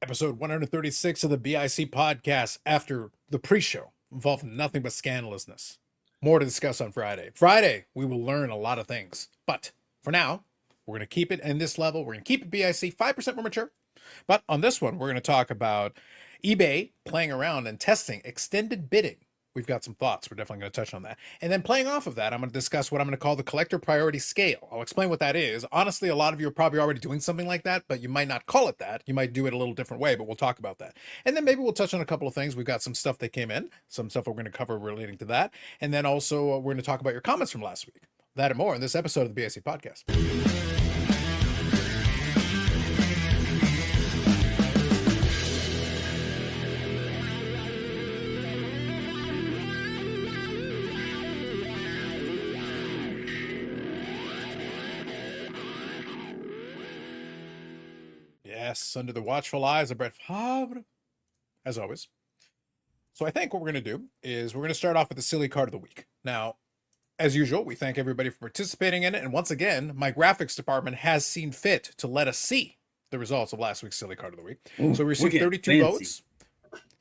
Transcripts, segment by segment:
Episode 136 of the BIC podcast after the pre-show involved nothing but scandalousness. More to discuss on Friday. Friday, we will learn a lot of things. But for now, we're going to keep it in this level. We're going to keep it BIC 5% more mature. But on this one, we're going to talk about eBay playing around and testing extended bidding. We've got some thoughts. We're definitely going to touch on that. And then playing off of that, I'm going to discuss what I'm going to call the collector priority scale. I'll explain what that is. Honestly, a lot of you are probably already doing something like that, but you might not call it that. You might do it a little different way, but we'll talk about that. And then maybe we'll touch on a couple of things. We've got some stuff that came in, some stuff we're going to cover relating to that. And then also we're going to talk about your comments from last week. That and more in this episode of the BIC podcast. Yes, under the watchful eyes of Brett Favre, as always. So I think what we're going to do is we're going to start off with the silly card of the week. Now, as usual, we thank everybody for participating in it. And once again, my graphics department has seen fit to let us see the results of last week's silly card of the week. Ooh, so we received 32 votes.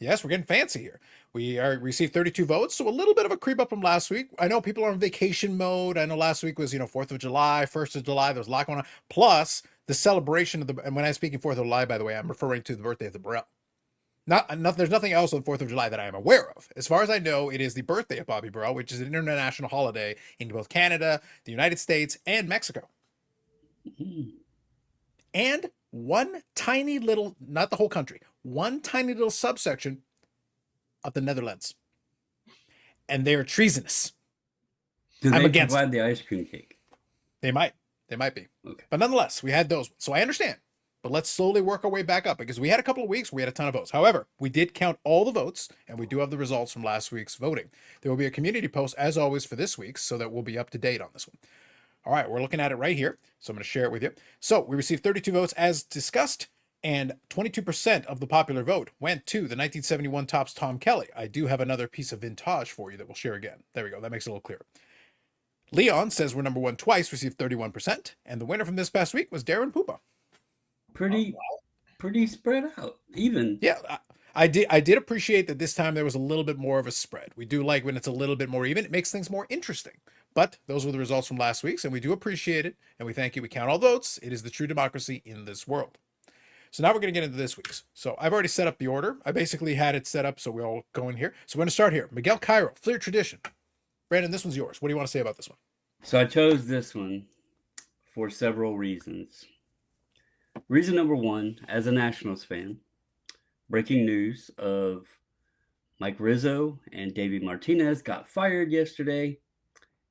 Yes, we're getting fancy here. We received 32 votes, so a little bit of a creep up from last week. I know people are on vacation mode. I know last week was, 4th of July, 1st of July. There was a lot going on. Plus, the celebration of and when I'm speaking 4th of July, by the way, I'm referring to the birthday of the Burrell. There's nothing else on 4th of July that I am aware of. As far as I know, it is the birthday of Bobby Burrell, which is an international holiday in both Canada, the United States, and Mexico. Mm-hmm. And one tiny little, not the whole country, one tiny little subsection of the Netherlands. And they are treasonous. Do they provide the ice cream cake? They might be. Okay. But nonetheless, we had those. So I understand. But let's slowly work our way back up because we had a couple of weeks, we had a ton of votes. However, we did count all the votes and we do have the results from last week's voting. There will be a community post as always for this week so that we'll be up to date on this one. All right, we're looking at it right here. So I'm going to share it with you. So we received 32 votes as discussed and 22% of the popular vote went to the 1971 Topps Tom Kelly. I do have another piece of vintage for you that we'll share again. There we go. That makes it a little clearer. Leon says we're number one twice, received 31%. And the winner from this past week was Darren Pupa. Pretty spread out, even. Yeah, I did appreciate that this time there was a little bit more of a spread. We do like when it's a little bit more even. It makes things more interesting. But those were the results from last week's, and we do appreciate it, and we thank you. We count all votes. It is the true democracy in this world. So now we're going to get into this week's. So I've already set up the order. I basically had it set up so we all go in here. So we're going to start here. Miguel Cairo, Fleer Tradition. Brandon, this one's yours. What do you want to say about this one? So I chose this one for several reasons. Reason number one, as a Nationals fan, breaking news of Mike Rizzo and Davey Martinez got fired yesterday.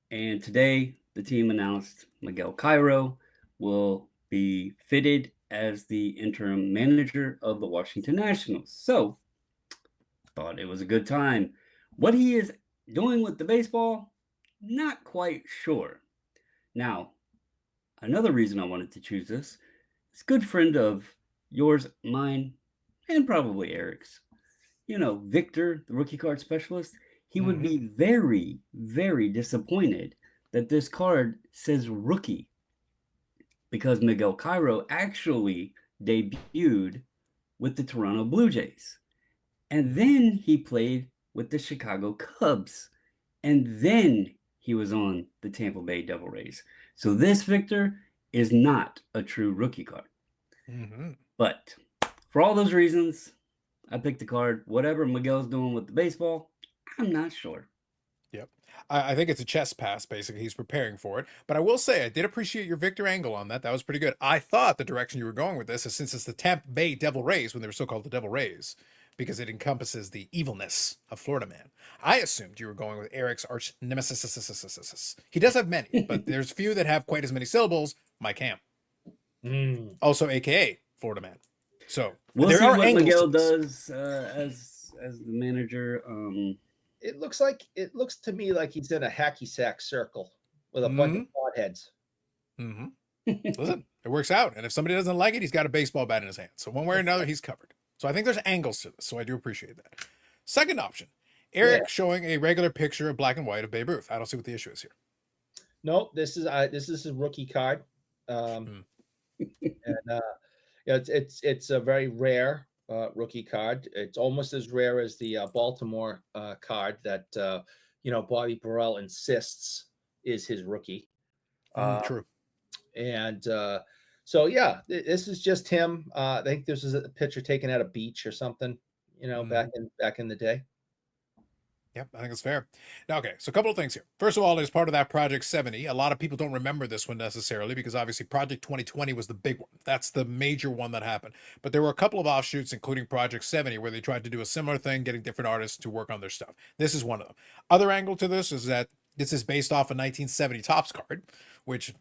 And today, the team announced Miguel Cairo will be fitted as the interim manager of the Washington Nationals. So, thought it was a good time. What he is doing with the baseball, not quite sure. Now, another reason I wanted to choose this, it's a good friend of yours, mine, and probably Eric's. Victor, the rookie card specialist, he would be very, very disappointed that this card says rookie because Miguel Cairo actually debuted with the Toronto Blue Jays. And then he played with the Chicago Cubs. And then he was on the Tampa Bay Devil Rays. So this, Victor, is not a true rookie card. Mm-hmm. But for all those reasons, I picked the card. Whatever Miguel's doing with the baseball, I'm not sure. Yep. I think it's a chess pass, basically. He's preparing for it. But I will say, I did appreciate your Victor angle on that. That was pretty good. I thought the direction you were going with this is since it's the Tampa Bay Devil Rays, when they were still called the Devil Rays, because it encompasses the evilness of Florida Man. I assumed you were going with Eric's arch nemesis. He does have many, but there's few that have quite as many syllables. Mike Ham. Also, AKA Florida Man. So we'll see what Miguel does as the manager. It looks to me like he's in a hacky sack circle with a bunch of potheads. Listen, it works out. And if somebody doesn't like it, he's got a baseball bat in his hand. So one way or another, he's covered. So I think there's angles to this. So I do appreciate that. Second option, Eric showing a regular picture of black and white of Babe Ruth. I don't see what the issue is here. No, this is a rookie card. And it's a very rare rookie card. It's almost as rare as the Baltimore card that Bobby Burrell insists is his rookie. True. And so yeah, this is just him. I think this is a picture taken at a beach or something, back in the day. Yep, I think it's fair. Now, okay, so a couple of things here. First of all, as part of that Project 70, a lot of people don't remember this one necessarily because obviously Project 2020 was the big one. That's the major one that happened. But there were a couple of offshoots, including Project 70, where they tried to do a similar thing, getting different artists to work on their stuff. This is one of them. Other angle to this is that this is based off a 1970 Topps card, which,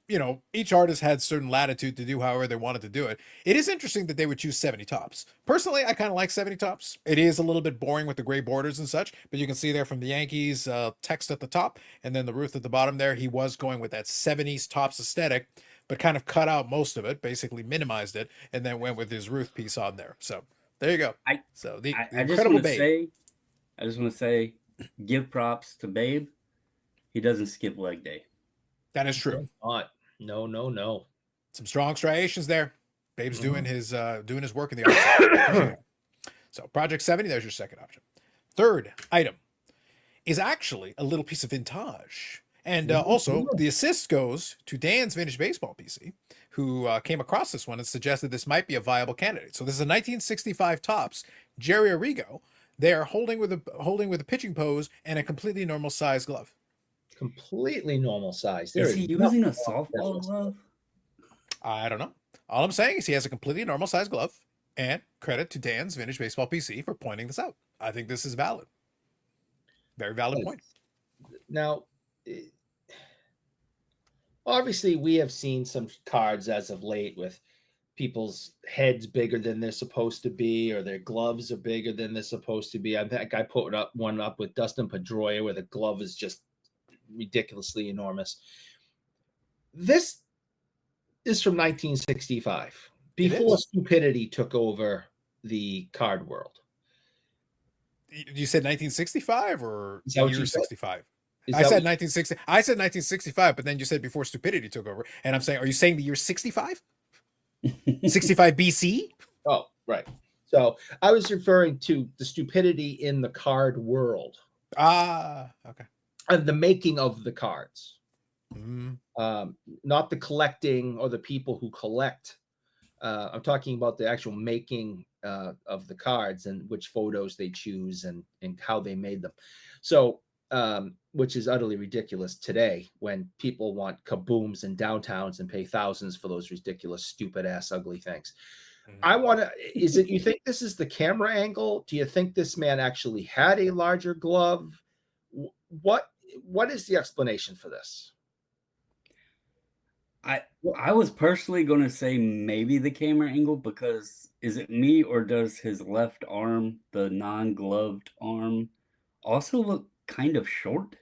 each artist had certain latitude to do however they wanted to do it. It is interesting that they would choose 70 Topps. Personally, I kind of like 70 Topps. It is a little bit boring with the gray borders and such, but you can see there from the Yankees text at the top and then the Ruth at the bottom there, he was going with that 70s Topps aesthetic, but kind of cut out most of it, basically minimized it, and then went with his Ruth piece on there. So there you go. I Incredible Babe. I just want to say, give props to Babe. He doesn't skip leg day. That is true. No. Some strong striations there. Babe's doing his work in the office. So Project 70, there's your second option. Third item is actually a little piece of vintage. And also, the assist goes to Dan's Vintage Baseball PC, who came across this one and suggested this might be a viable candidate. So this is a 1965 Topps Jerry Arrigo. They're holding with a pitching pose and a completely normal size glove. Completely normal size. Is he using a softball glove? I don't know. All I'm saying is he has a completely normal size glove, and credit to Dan's Vintage Baseball PC for pointing this out. I think this is valid. Very valid point. Now, obviously, we have seen some cards as of late with people's heads bigger than they're supposed to be, or their gloves are bigger than they're supposed to be. I think I put one up with Dustin Pedroia where the glove is just ridiculously enormous. This is from 1965, before stupidity took over the card world. You said 1965 or year 65? I said 1960. I said 1965, but then you said before stupidity took over, and I'm saying, are you saying the year 65? 65 BC? Oh, right. So I was referring to the stupidity in the card world. Okay. And the making of the cards, Mm-hmm. Not the collecting or the people who collect. I'm talking about the actual making of the cards and which photos they choose and how they made them. So, which is utterly ridiculous today when people want kabooms and downtowns and pay thousands for those ridiculous, stupid ass, ugly things. Mm-hmm. You think this is the camera angle? Do you think this man actually had a larger glove? What is the explanation for this? I was personally going to say maybe the camera angle, because is it me or does his left arm, the non-gloved arm, also look kind of short?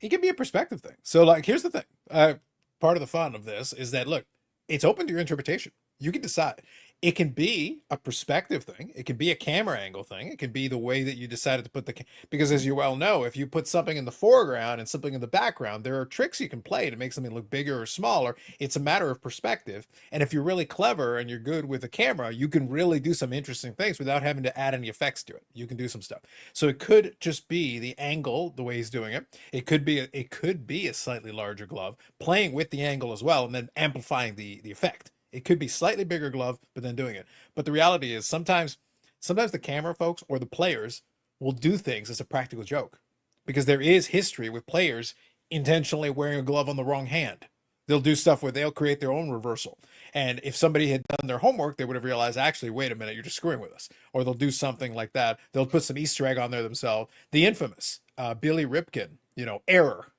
It can be a perspective thing. So, here's the thing. Part of the fun of this is that, look, it's open to your interpretation. You can decide. It can be a perspective thing. It can be a camera angle thing. It can be the way that you decided to put because as you well know, if you put something in the foreground and something in the background, there are tricks you can play to make something look bigger or smaller. It's a matter of perspective. And if you're really clever and you're good with a camera, you can really do some interesting things without having to add any effects to it. You can do some stuff. So it could just be the angle, the way he's doing it. It could be a slightly larger glove, playing with the angle as well, and then amplifying the effect. It could be slightly bigger glove, but then doing it. But the reality is sometimes the camera folks or the players will do things as a practical joke, because there is history with players intentionally wearing a glove on the wrong hand. They'll do stuff where they'll create their own reversal. And if somebody had done their homework, they would have realized, actually, wait a minute, you're just screwing with us. Or they'll do something like that. They'll put some Easter egg on there themselves. The infamous Billy Ripken, error.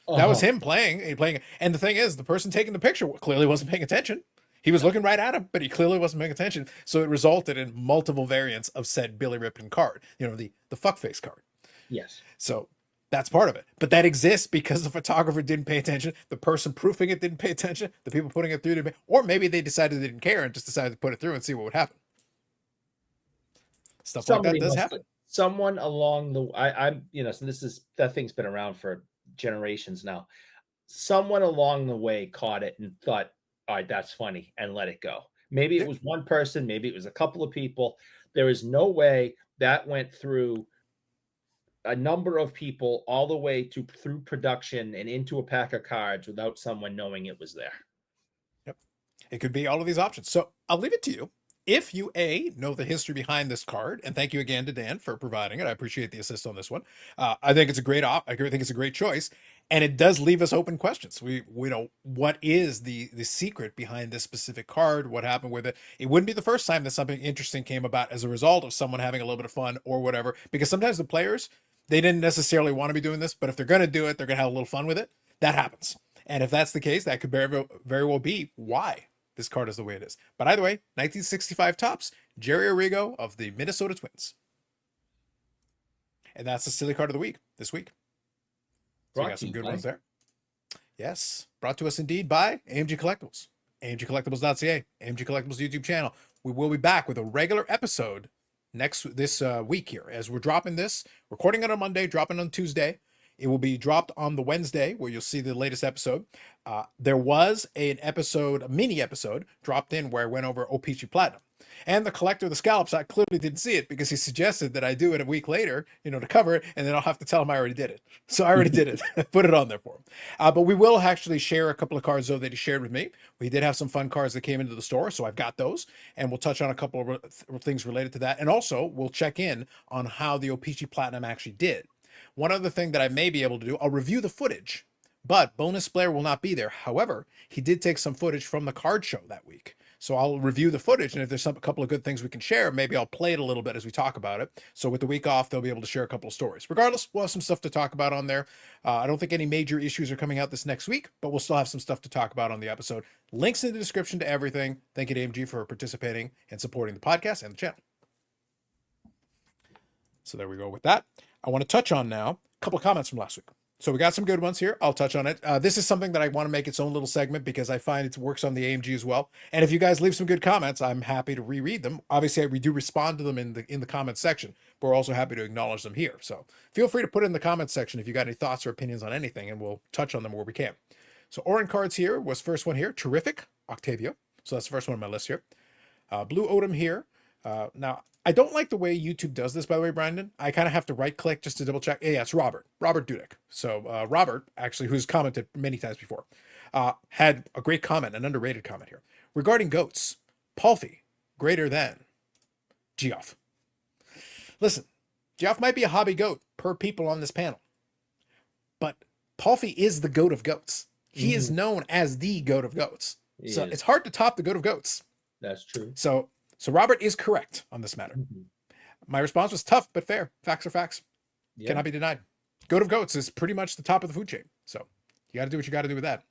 That was him playing. And the thing is, the person taking the picture clearly wasn't paying attention. He was looking right at him, but he clearly wasn't paying attention. So it resulted in multiple variants of said Billy Ripken card, the fuckface card. Yes. So that's part of it. But that exists because the photographer didn't pay attention. The person proofing it didn't pay attention. The people putting it through didn't or maybe they decided they didn't care and just decided to put it through and see what would happen. Stuff like that does happen. Someone along the, so that thing's been around for generations now. Someone along the way caught it and thought, all right, that's funny, and let it go. Maybe it was one person, maybe it was a couple of people, There is no way that went through a number of people all the way to through production and into a pack of cards without someone knowing it was there. Yep. It could be all of these options. So I'll leave it to you. If you know the history behind this card, and thank you again to Dan for providing it. I appreciate the assist on this one. I think it's a great I think it's a great choice, and it does leave us open questions. We know what is the secret behind this specific card, what happened with it. It wouldn't be the first time that something interesting came about as a result of someone having a little bit of fun or whatever, because sometimes the players, they didn't necessarily want to be doing this, but if they're going to do it, they're going to have a little fun with it. That happens. And if that's the case, that could very well be why this card is the way it is. But either way, 1965 Topps, Jerry Arrigo of the Minnesota Twins. And that's the silly card of the week this week. So we got some good ones there. Yes, brought to us indeed by AMG Collectibles, AMGcollectibles.ca, AMG Collectibles YouTube channel. We will be back with a regular episode this week here, as we're dropping this, recording it on Monday, dropping on Tuesday. It will be dropped on the Wednesday, where you'll see the latest episode. There was a mini episode dropped in where I went over O-Pee-Chee Platinum. And the collector of the scallops, I clearly didn't see it because he suggested that I do it a week later, to cover it, and then I'll have to tell him I already did it. So I already did it. Put it on there for him. But we will actually share a couple of cards, though, that he shared with me. We did have some fun cards that came into the store, so I've got those. And we'll touch on a couple of things related to that. And also, we'll check in on how the O-Pee-Chee Platinum actually did. One other thing that I may be able to do, I'll review the footage, but Bonus Blair will not be there. However, he did take some footage from the card show that week. So I'll review the footage, and if there's a couple of good things we can share, maybe I'll play it a little bit as we talk about it. So with the week off, they'll be able to share a couple of stories. Regardless, we'll have some stuff to talk about on there. I don't think any major issues are coming out this next week, but we'll still have some stuff to talk about on the episode. Links in the description to everything. Thank you to AMG for participating and supporting the podcast and the channel. So there we go with that. I want to touch on now a couple of comments from last week. So we got some good ones here. I'll touch on it. This is something that I want to make its own little segment because I find it works on the AMG as well. And if you guys leave some good comments, I'm happy to reread them. Obviously, we do respond to them in the comments section, but we're also happy to acknowledge them here. So feel free to put it in the comments section if you got any thoughts or opinions on anything, and we'll touch on them where we can. So Orin Cards here was first one here. Terrific, Octavio. So that's the first one on my list here. Blue Odom here. Now, I don't like the way YouTube does this, by the way, Brandon. I kind of have to right click just to double check. Yeah, it's Robert Dudek. So Robert, actually, who's commented many times before, had a great comment, an underrated comment here. Regarding goats, Palfy, greater than Geoff. Listen, Geoff might be a hobby goat per people on this panel, but Palfy is the goat of goats. He is known as the goat of goats. It's hard to top the goat of goats. That's true. So Robert is correct on this matter. My response was tough but fair. Facts are facts. Cannot be denied. Goat of goats is pretty much the top of the food chain. So you got to do what you got to do with that.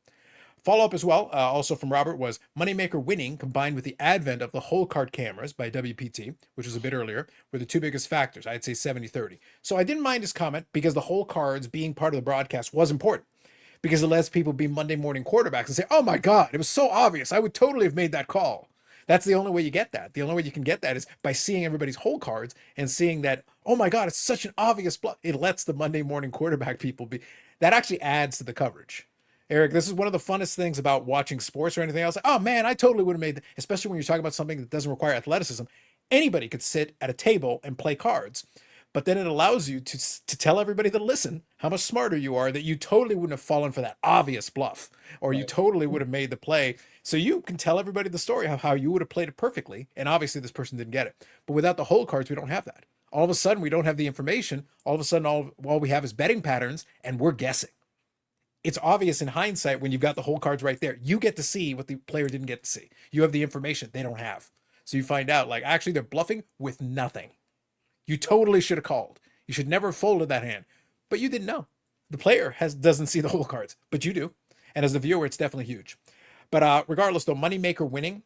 Follow-up as well, also from Robert, was Moneymaker winning combined with the advent of the whole card cameras by WPT, which was a bit earlier, were the two biggest factors. I'd say 70-30. So I didn't mind his comment because the whole cards being part of the broadcast was important, because it lets people be Monday morning quarterbacks and say, oh my God, it was so obvious. I would totally have made that call. That's the only way you get that. The only way you can get that is by seeing everybody's whole cards and seeing that, oh my God, it's such an obvious bluff. It lets the Monday morning quarterback people be. That actually adds to the coverage. Eric, this is one of the funnest things about watching sports or anything else. Oh man, I totally would have made that, especially when you're talking about something that doesn't require athleticism. Anybody could sit at a table and play cards, but then it allows you to tell everybody that listen how much smarter you are, that you totally wouldn't have fallen for that obvious bluff, or you totally would have made the play. So you can tell everybody the story of how you would have played it perfectly, and obviously this person didn't get it. But without the whole cards, we don't have that. All of a sudden, we don't have the information. All of a sudden, all we have is betting patterns, and we're guessing. It's obvious in hindsight when you've got the whole cards right there. You get to see what the player didn't get to see. You have the information they don't have. So you find out, like, actually they're bluffing with nothing. You totally should have called. You should never have folded that hand, but you didn't know. The player doesn't see the whole cards, but you do. And as the viewer, it's definitely huge. But regardless, though, Moneymaker winning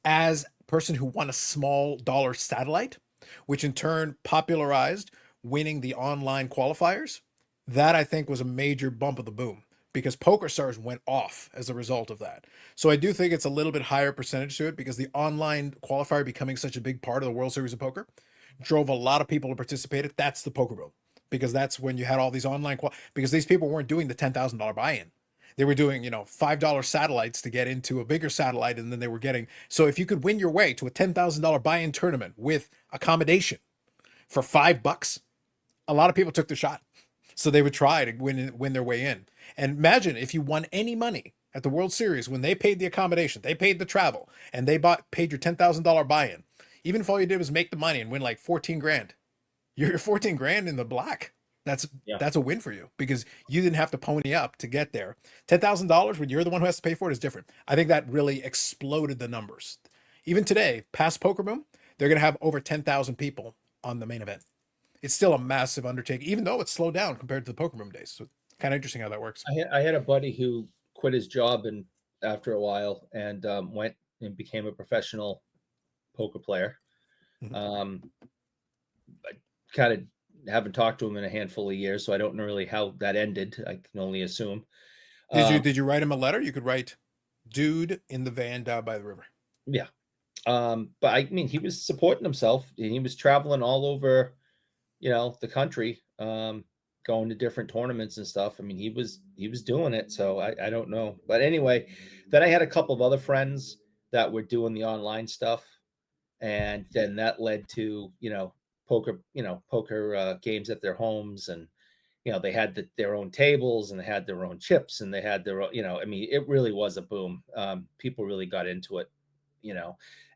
as a person who won a small dollar satellite, which in turn popularized winning the online qualifiers, that I think was a major bump of the boom, because PokerStars went off as a result of that. So I do think it's a little bit higher percentage to it, because the online qualifier becoming such a big part of the World Series of Poker drove a lot of people to participate. That's the poker boom, because that's when you had all these online because these people weren't doing the $10,000 buy-in. They were doing, $5 satellites to get into a bigger satellite, and then they were getting. So if you could win your way to a $10,000 buy-in tournament with accommodation for $5, a lot of people took the shot. So they would try to win their way in. And imagine if you won any money at the World Series when they paid the accommodation, they paid the travel, and they paid your $10,000 buy-in. Even if all you did was make the money and win like 14 grand, you're 14 grand in the black. That's a win for you because you didn't have to pony up to get there. $10,000 when you're the one who has to pay for it is different. I think that really exploded the numbers. Even today, past Poker Boom, they're going to have over 10,000 people on the main event. It's still a massive undertaking, even though it's slowed down compared to the Poker Boom days. So kind of interesting how that works. I had a buddy who quit his job and after a while and went and became a professional poker player. I kind of haven't talked to him in a handful of years, so I don't know really how that ended. I can only assume. Did you write him a letter? You could write, "Dude in the van down by the river." Yeah. But I mean, he was supporting himself and he was traveling all over, the country, going to different tournaments and stuff. I mean, he was doing it. So I don't know. But anyway, then I had a couple of other friends that were doing the online stuff. And then that led to, poker games at their homes. And, they had their own tables and they had their own chips and they had their own, I mean, it really was a boom. People really got into it,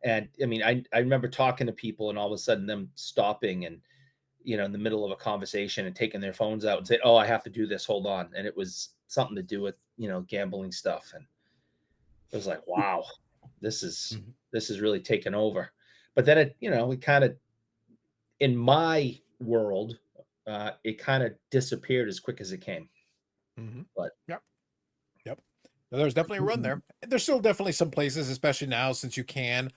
and I mean, I remember talking to people and all of a sudden them stopping and, in the middle of a conversation and taking their phones out and say, "Oh, I have to do this. Hold on." And it was something to do with, gambling stuff. And it was like, wow, this is really taken over. But then it kind of, in my world, it kind of disappeared as quick as it came. But yep. There's definitely a run there. There's still definitely some places, especially now since you can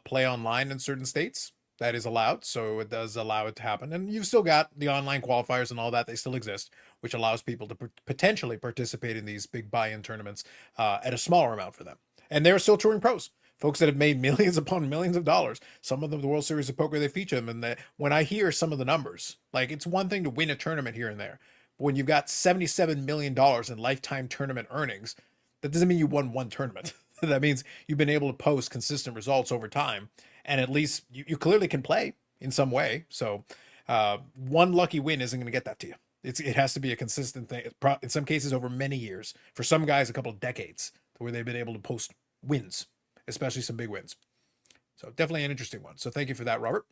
play online in certain states, that is allowed. So it does allow it to happen. And you've still got the online qualifiers and all that. They still exist, which allows people to potentially participate in these big buy-in tournaments at a smaller amount for them. And they're still touring pros. Folks that have made millions upon millions of dollars. Some of them, the World Series of Poker, they feature them. And when I hear some of the numbers, like it's one thing to win a tournament here and there. But when you've got $77 million in lifetime tournament earnings, that doesn't mean you won one tournament. That means you've been able to post consistent results over time. And at least you clearly can play in some way. So one lucky win isn't going to get that to you. It has to be a consistent thing. In some cases, over many years. For some guys, a couple of decades, where they've been able to post wins, especially some big wins. So definitely an interesting one. So thank you for that, Robert.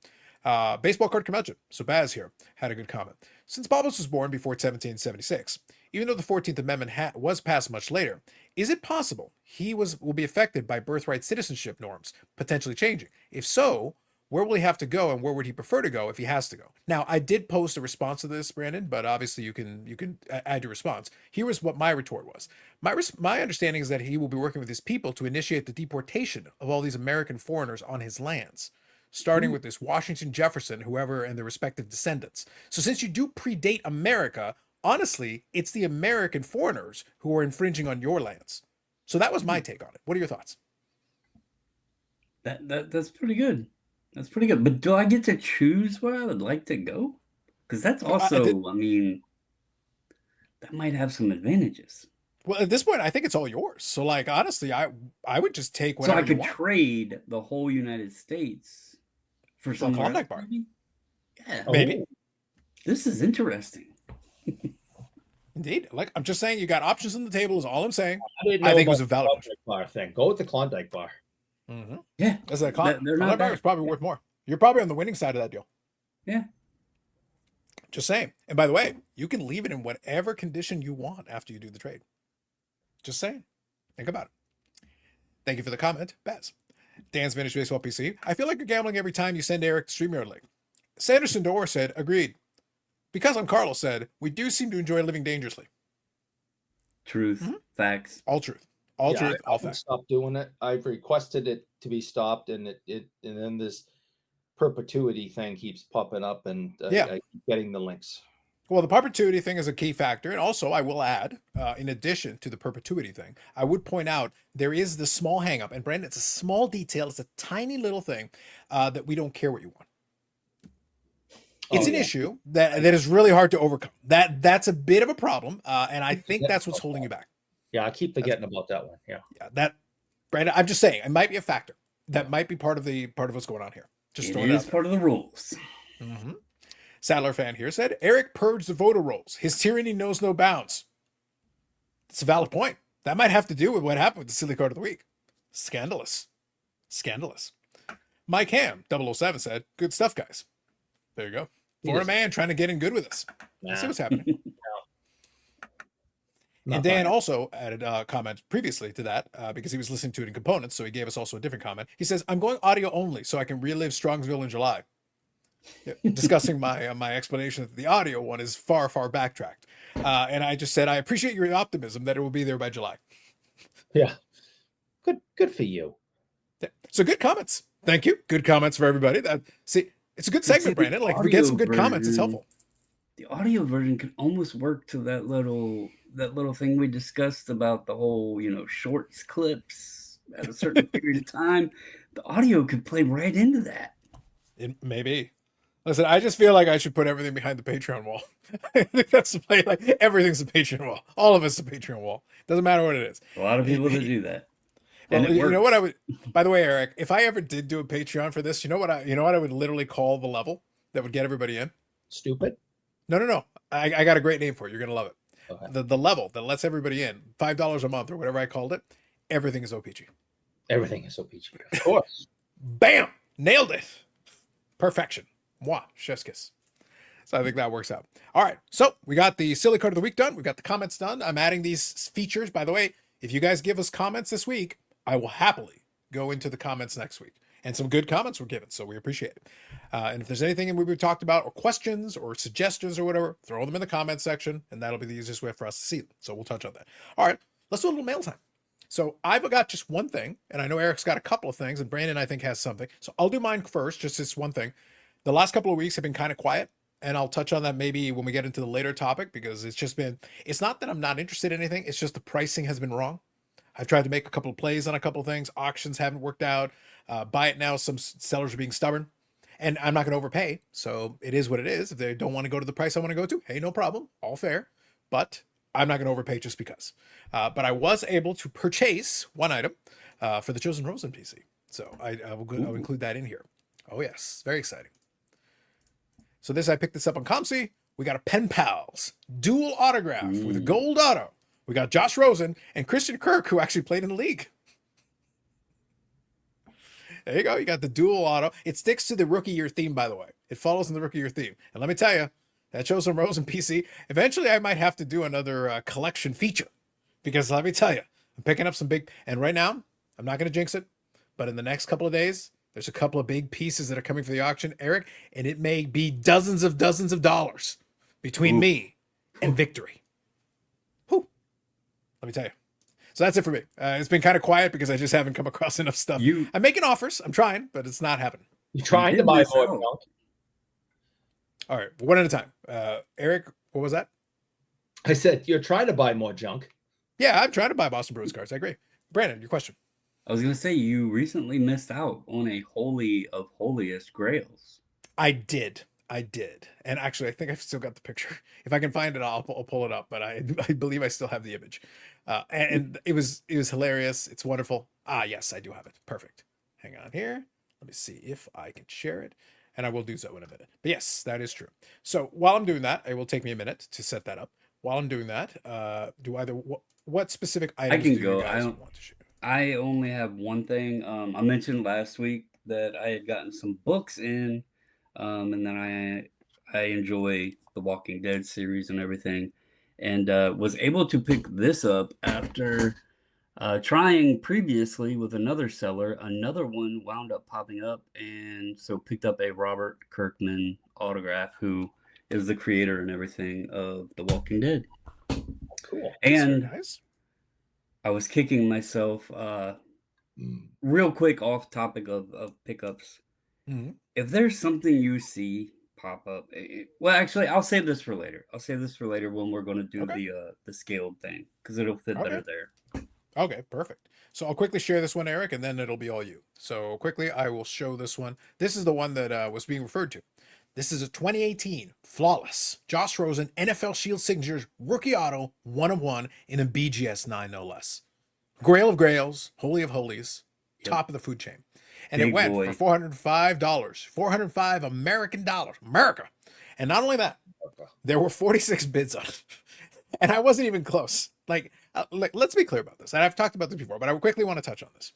Baseball card curmudgeon. So Baz here had a good comment. Since Bobbles was born before 1776, even though the 14th Amendment was passed much later, is it possible he will be affected by birthright citizenship norms potentially changing? If so, where will he have to go and where would he prefer to go if he has to go? Now, I did post a response to this, Brandon, but obviously you can add your response. Here was what my retort was. My understanding is that he will be working with his people to initiate the deportation of all these American foreigners on his lands, starting with this Washington, Jefferson, whoever, and their respective descendants. So since you do predate America, honestly, it's the American foreigners who are infringing on your lands. So that was my take on it. What are your thoughts? That's pretty good. That's pretty good. But do I get to choose where I would like to go? Because that's also, I mean, that might have some advantages. Well, at this point, I think it's all yours. So, like, honestly, I would just take whatever. So I could trade the whole United States for some Klondike bar. Yeah, maybe. This is interesting. Indeed. Like, I'm just saying, you got options on the table. Is all I'm saying. I think it was a valid bar thing. Go with the Klondike bar. Yeah, as a Klondike bar is probably worth more. You're probably on the winning side of that deal. Yeah. Just saying. And by the way, you can leave it in whatever condition you want after you do the trade. Just saying. Think about it. Thank you for the comment, Baz. Dan's Vintage Baseball PC. I feel like you're gambling every time you send Eric the StreamYard link. Sanderson Dorr said, agreed. Because I'm Carlos said, we do seem to enjoy living dangerously. Truth. Facts. All truth. All truth. All facts. Stop doing it. I've requested it to be stopped, and and then this perpetuity thing keeps popping up, and I keep getting the links. Well, the perpetuity thing is a key factor. And also, I will add, in addition to the perpetuity thing, I would point out there is the small hang-up. And Brandon, it's a small detail. It's a tiny little thing that we don't care what you want. It's an issue that is really hard to overcome. That's a bit of a problem. And I think that's what's holding you back. Yeah, I keep forgetting about that one. Yeah. Yeah, that Brandon, I'm just saying it might be a factor. That might be part of what's going on here. Just It throwing it out is part of the rules. there. Sadler fan here said Eric purged the voter rolls. His tyranny knows no bounds. It's a valid point. That might have to do with what happened with the silly card of the week. Scandalous. Scandalous. Mike Ham, 007 said, good stuff, guys. There you go. Florida man trying to get in good with us. Let's see what's happening. Not And Dan buying. also added a comment previously to that because he was listening to it in components. So he gave us also a different comment. He says, I'm going audio only so I can relive Strongsville in July. Yeah, discussing my explanation that the audio one is far, far backtracked. And I just said, I appreciate your optimism that it will be there by July. Yeah. Good for you. Yeah. So good comments. Thank you. Good comments for everybody. See, it's a good segment, Brandon. Like if we get some good comments, it's helpful. The audio version can almost work to that little thing we discussed about the whole, shorts clips at a certain period of time. The audio could play right into that. It may be. Listen, I just feel like I should put everything behind the Patreon wall. I think that's the play. Like everything's a Patreon wall. All of it's a Patreon wall. Doesn't matter what it is. A lot of people that do that. Well, you know what I would. By the way, Eric, if I ever did do a Patreon for this, you know what I would literally call the level that would get everybody in. Stupid. No. I got a great name for it. You're gonna love it. Okay. The level that lets everybody in, $5 a month or whatever I called it. Everything is OPG. Everything is so peachy. Of course. Bam! Nailed it. Perfection. Moi, chef's kiss. So I think that works out. All right. So we got the silly card of the week done. We got the comments done. I'm adding these features. By the way, if you guys give us comments this week, I will happily go into the comments next week. And some good comments were given, so we appreciate it. And if there's anything we've talked about, or questions, or suggestions, or whatever, throw them in the comments section, and that'll be the easiest way for us to see them. So we'll touch on that. All right, let's do a little mail time. So I've got just one thing, and I know Eric's got a couple of things, and Brandon, I think, has something. So I'll do mine first, just this one thing. The last couple of weeks have been kind of quiet, and I'll touch on that maybe when we get into the later topic, because it's not that I'm not interested in anything, it's just the pricing has been wrong. I've tried to make a couple of plays on a couple of things. Auctions haven't worked out. Buy it now. Some sellers are being stubborn. And I'm not going to overpay. So it is what it is. If they don't want to go to the price I want to go to, hey, no problem. All fair. But I'm not going to overpay just because. But I was able to purchase one item for the Chosen Rosen PC. So I'll include that in here. Oh, yes. Very exciting. So I picked this up on ComC. We got a Pen Pals dual autograph with a gold auto. We got Josh Rosen and Christian Kirk, who actually played in the league. There you go. You got the dual auto. It sticks to the rookie year theme, by the way. It follows in the rookie year theme. And let me tell you, that Chosen Rosen PC, eventually I might have to do another collection feature. Because let me tell you, I'm picking up some big, and right now, I'm not going to jinx it, but in the next couple of days, there's a couple of big pieces that are coming for the auction, Eric, and it may be dozens of dollars between me and victory. Let me tell you. So that's it for me. It's been kind of quiet because I just haven't come across enough stuff. I'm making offers. I'm trying, but it's not happening. You're trying to buy more junk. All right, one at a time. Eric, what was that? I said you're trying to buy more junk. Yeah, I'm trying to buy Boston Bruins cards. I agree. Brandon, your question. I was going to say, you recently missed out on a holy of holiest grails. I did. And actually, I think I've still got the picture. If I can find it, I'll pull it up. But I believe I still have the image. And it was hilarious. It's wonderful. Yes, I do have it. Perfect. Hang on here. Let me see if I can share it. And I will do so in a minute. But yes, that is true. So while I'm doing that, it will take me a minute to set that up. While I'm doing that, what specific items do you guys want to share? I only have one thing. I mentioned last week that I had gotten some books in. And then I enjoy the Walking Dead series and everything, and was able to pick this up after trying previously with another seller. Another one wound up popping up, and so picked up a Robert Kirkman autograph, who is the creator and everything of The Walking Dead. Cool. And nice. I was kicking myself real quick off topic of pickups. Mm-hmm. If there's something you see pop up, well, actually, I'll save this for later. I'll save this for later when we're going to do the scaled thing, because it'll fit better there. Okay, perfect. So I'll quickly share this one, Eric, and then it'll be all you. So quickly, I will show this one. This is the one that was being referred to. This is a 2018 flawless Josh Rosen NFL Shield Signatures rookie auto 1/1 in a BGS 9 no less. Grail of grails, holy of holies, top of the food chain. And Big it went boy. for $405, 405 American dollars, America. And not only that, there were 46 bids on it. And I wasn't even close. Like, let's be clear about this. And I've talked about this before, but I quickly want to touch on this.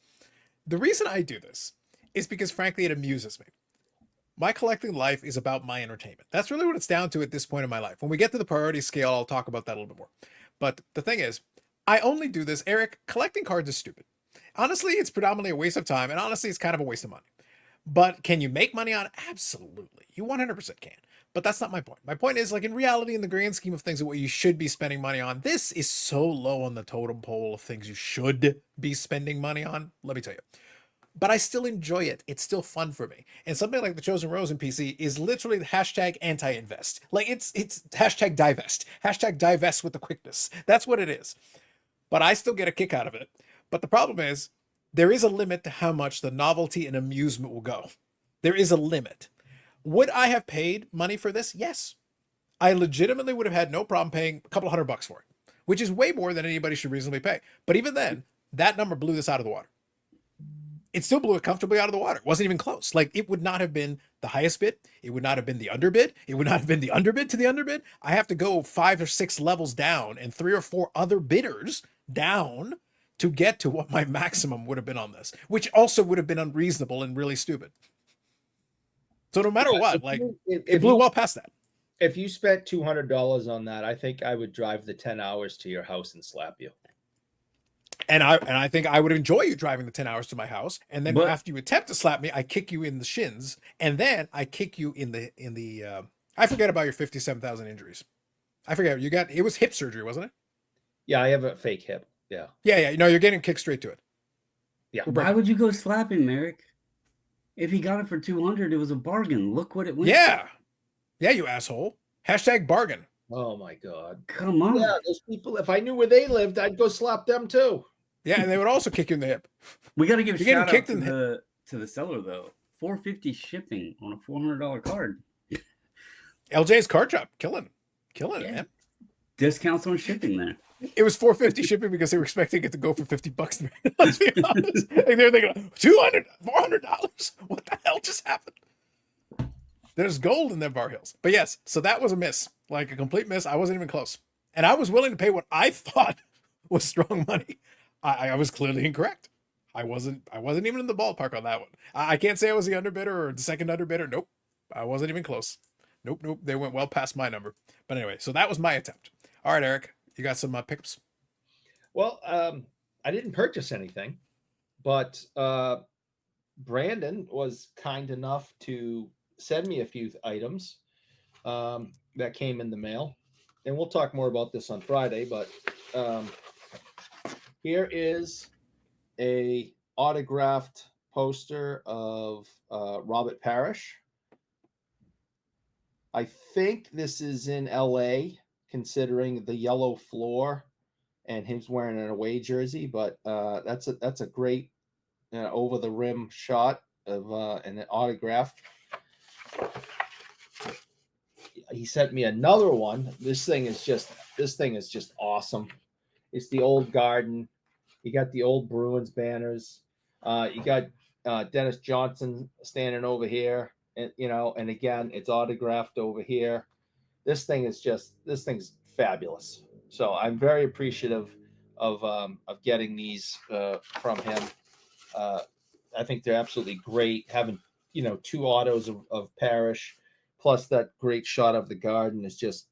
The reason I do this is because, frankly, it amuses me. My collecting life is about my entertainment. That's really what it's down to at this point in my life. When we get to the priority scale, I'll talk about that a little bit more. But the thing is, I only do this, Eric, collecting cards is stupid. Honestly, it's predominantly a waste of time, and honestly, it's kind of a waste of money. But can you make money on it? Absolutely. You 100% can. But that's not my point. My point is, like, in reality, in the grand scheme of things, what you should be spending money on, this is so low on the totem pole of things you should be spending money on. Let me tell you. But I still enjoy it. It's still fun for me. And something like the Chosen Rosen PC is literally the hashtag anti-invest. Like, it's hashtag divest. Hashtag divest with the quickness. That's what it is. But I still get a kick out of it. But the problem is, there is a limit to how much the novelty and amusement will go. There is a limit. Would I have paid money for this? Yes. I legitimately would have had no problem paying a couple $100 for it, which is way more than anybody should reasonably pay. But even then, that number blew this out of the water. It still blew it comfortably out of the water. It wasn't even close. Like, it would not have been the highest bid. It would not have been the underbid. It would not have been the underbid to the underbid. I have to go 5 or 6 levels down and 3 or 4 other bidders down to get to what my maximum would have been on this, which also would have been unreasonable and really stupid. So no matter what, like, it blew well past that. If you spent $200 on that, I think I would drive the 10 hours to your house and slap you. And I think I would enjoy you driving the 10 hours to my house. And then after you attempt to slap me, I kick you in the shins. And then I kick you in the I forget about your 57,000 injuries. I forget. It was hip surgery, wasn't it? Yeah, I have a fake hip. Yeah. Yeah. No, you're getting kicked straight to it. Yeah. Why would you go slap him, Eric? If he got it for 200, it was a bargain. Look what it went. Yeah. Yeah, you asshole. Hashtag bargain. Oh my God. Come on. Yeah, those people, if I knew where they lived, I'd go slap them too. Yeah, and they would also kick you in the hip. We got to give a shout out to the seller, though. $450 shipping on a $400 card. LJ's card shop. Killing it, man. Discounts on shipping there. It was $450 shipping because they were expecting it to go for $50. Let's be honest. Like, they were thinking, $200, $400. What the hell just happened? There's gold in them Bar Hills. But yes, so that was a miss. Like, a complete miss. I wasn't even close. And I was willing to pay what I thought was strong money. I was clearly incorrect. I wasn't even in the ballpark on that one. I can't say I was the underbidder or the second underbidder. Nope. I wasn't even close. Nope. They went well past my number. But anyway, so that was my attempt. All right, Eric, you got some pickups? Well, I didn't purchase anything, but Brandon was kind enough to send me a few items that came in the mail. And we'll talk more about this on Friday, but here is a autographed poster of Robert Parrish. I think this is in LA, considering the yellow floor and him wearing an away jersey, but that's a great over the rim shot of an autograph. He sent me another one. This thing is just awesome. It's the old Garden. You got the old Bruins banners. You got Dennis Johnson standing over here, and and again, it's autographed over here. This thing's fabulous. So I'm very appreciative of getting these from him. I think they're absolutely great. Having 2 autos of Parrish, plus that great shot of the Garden is just,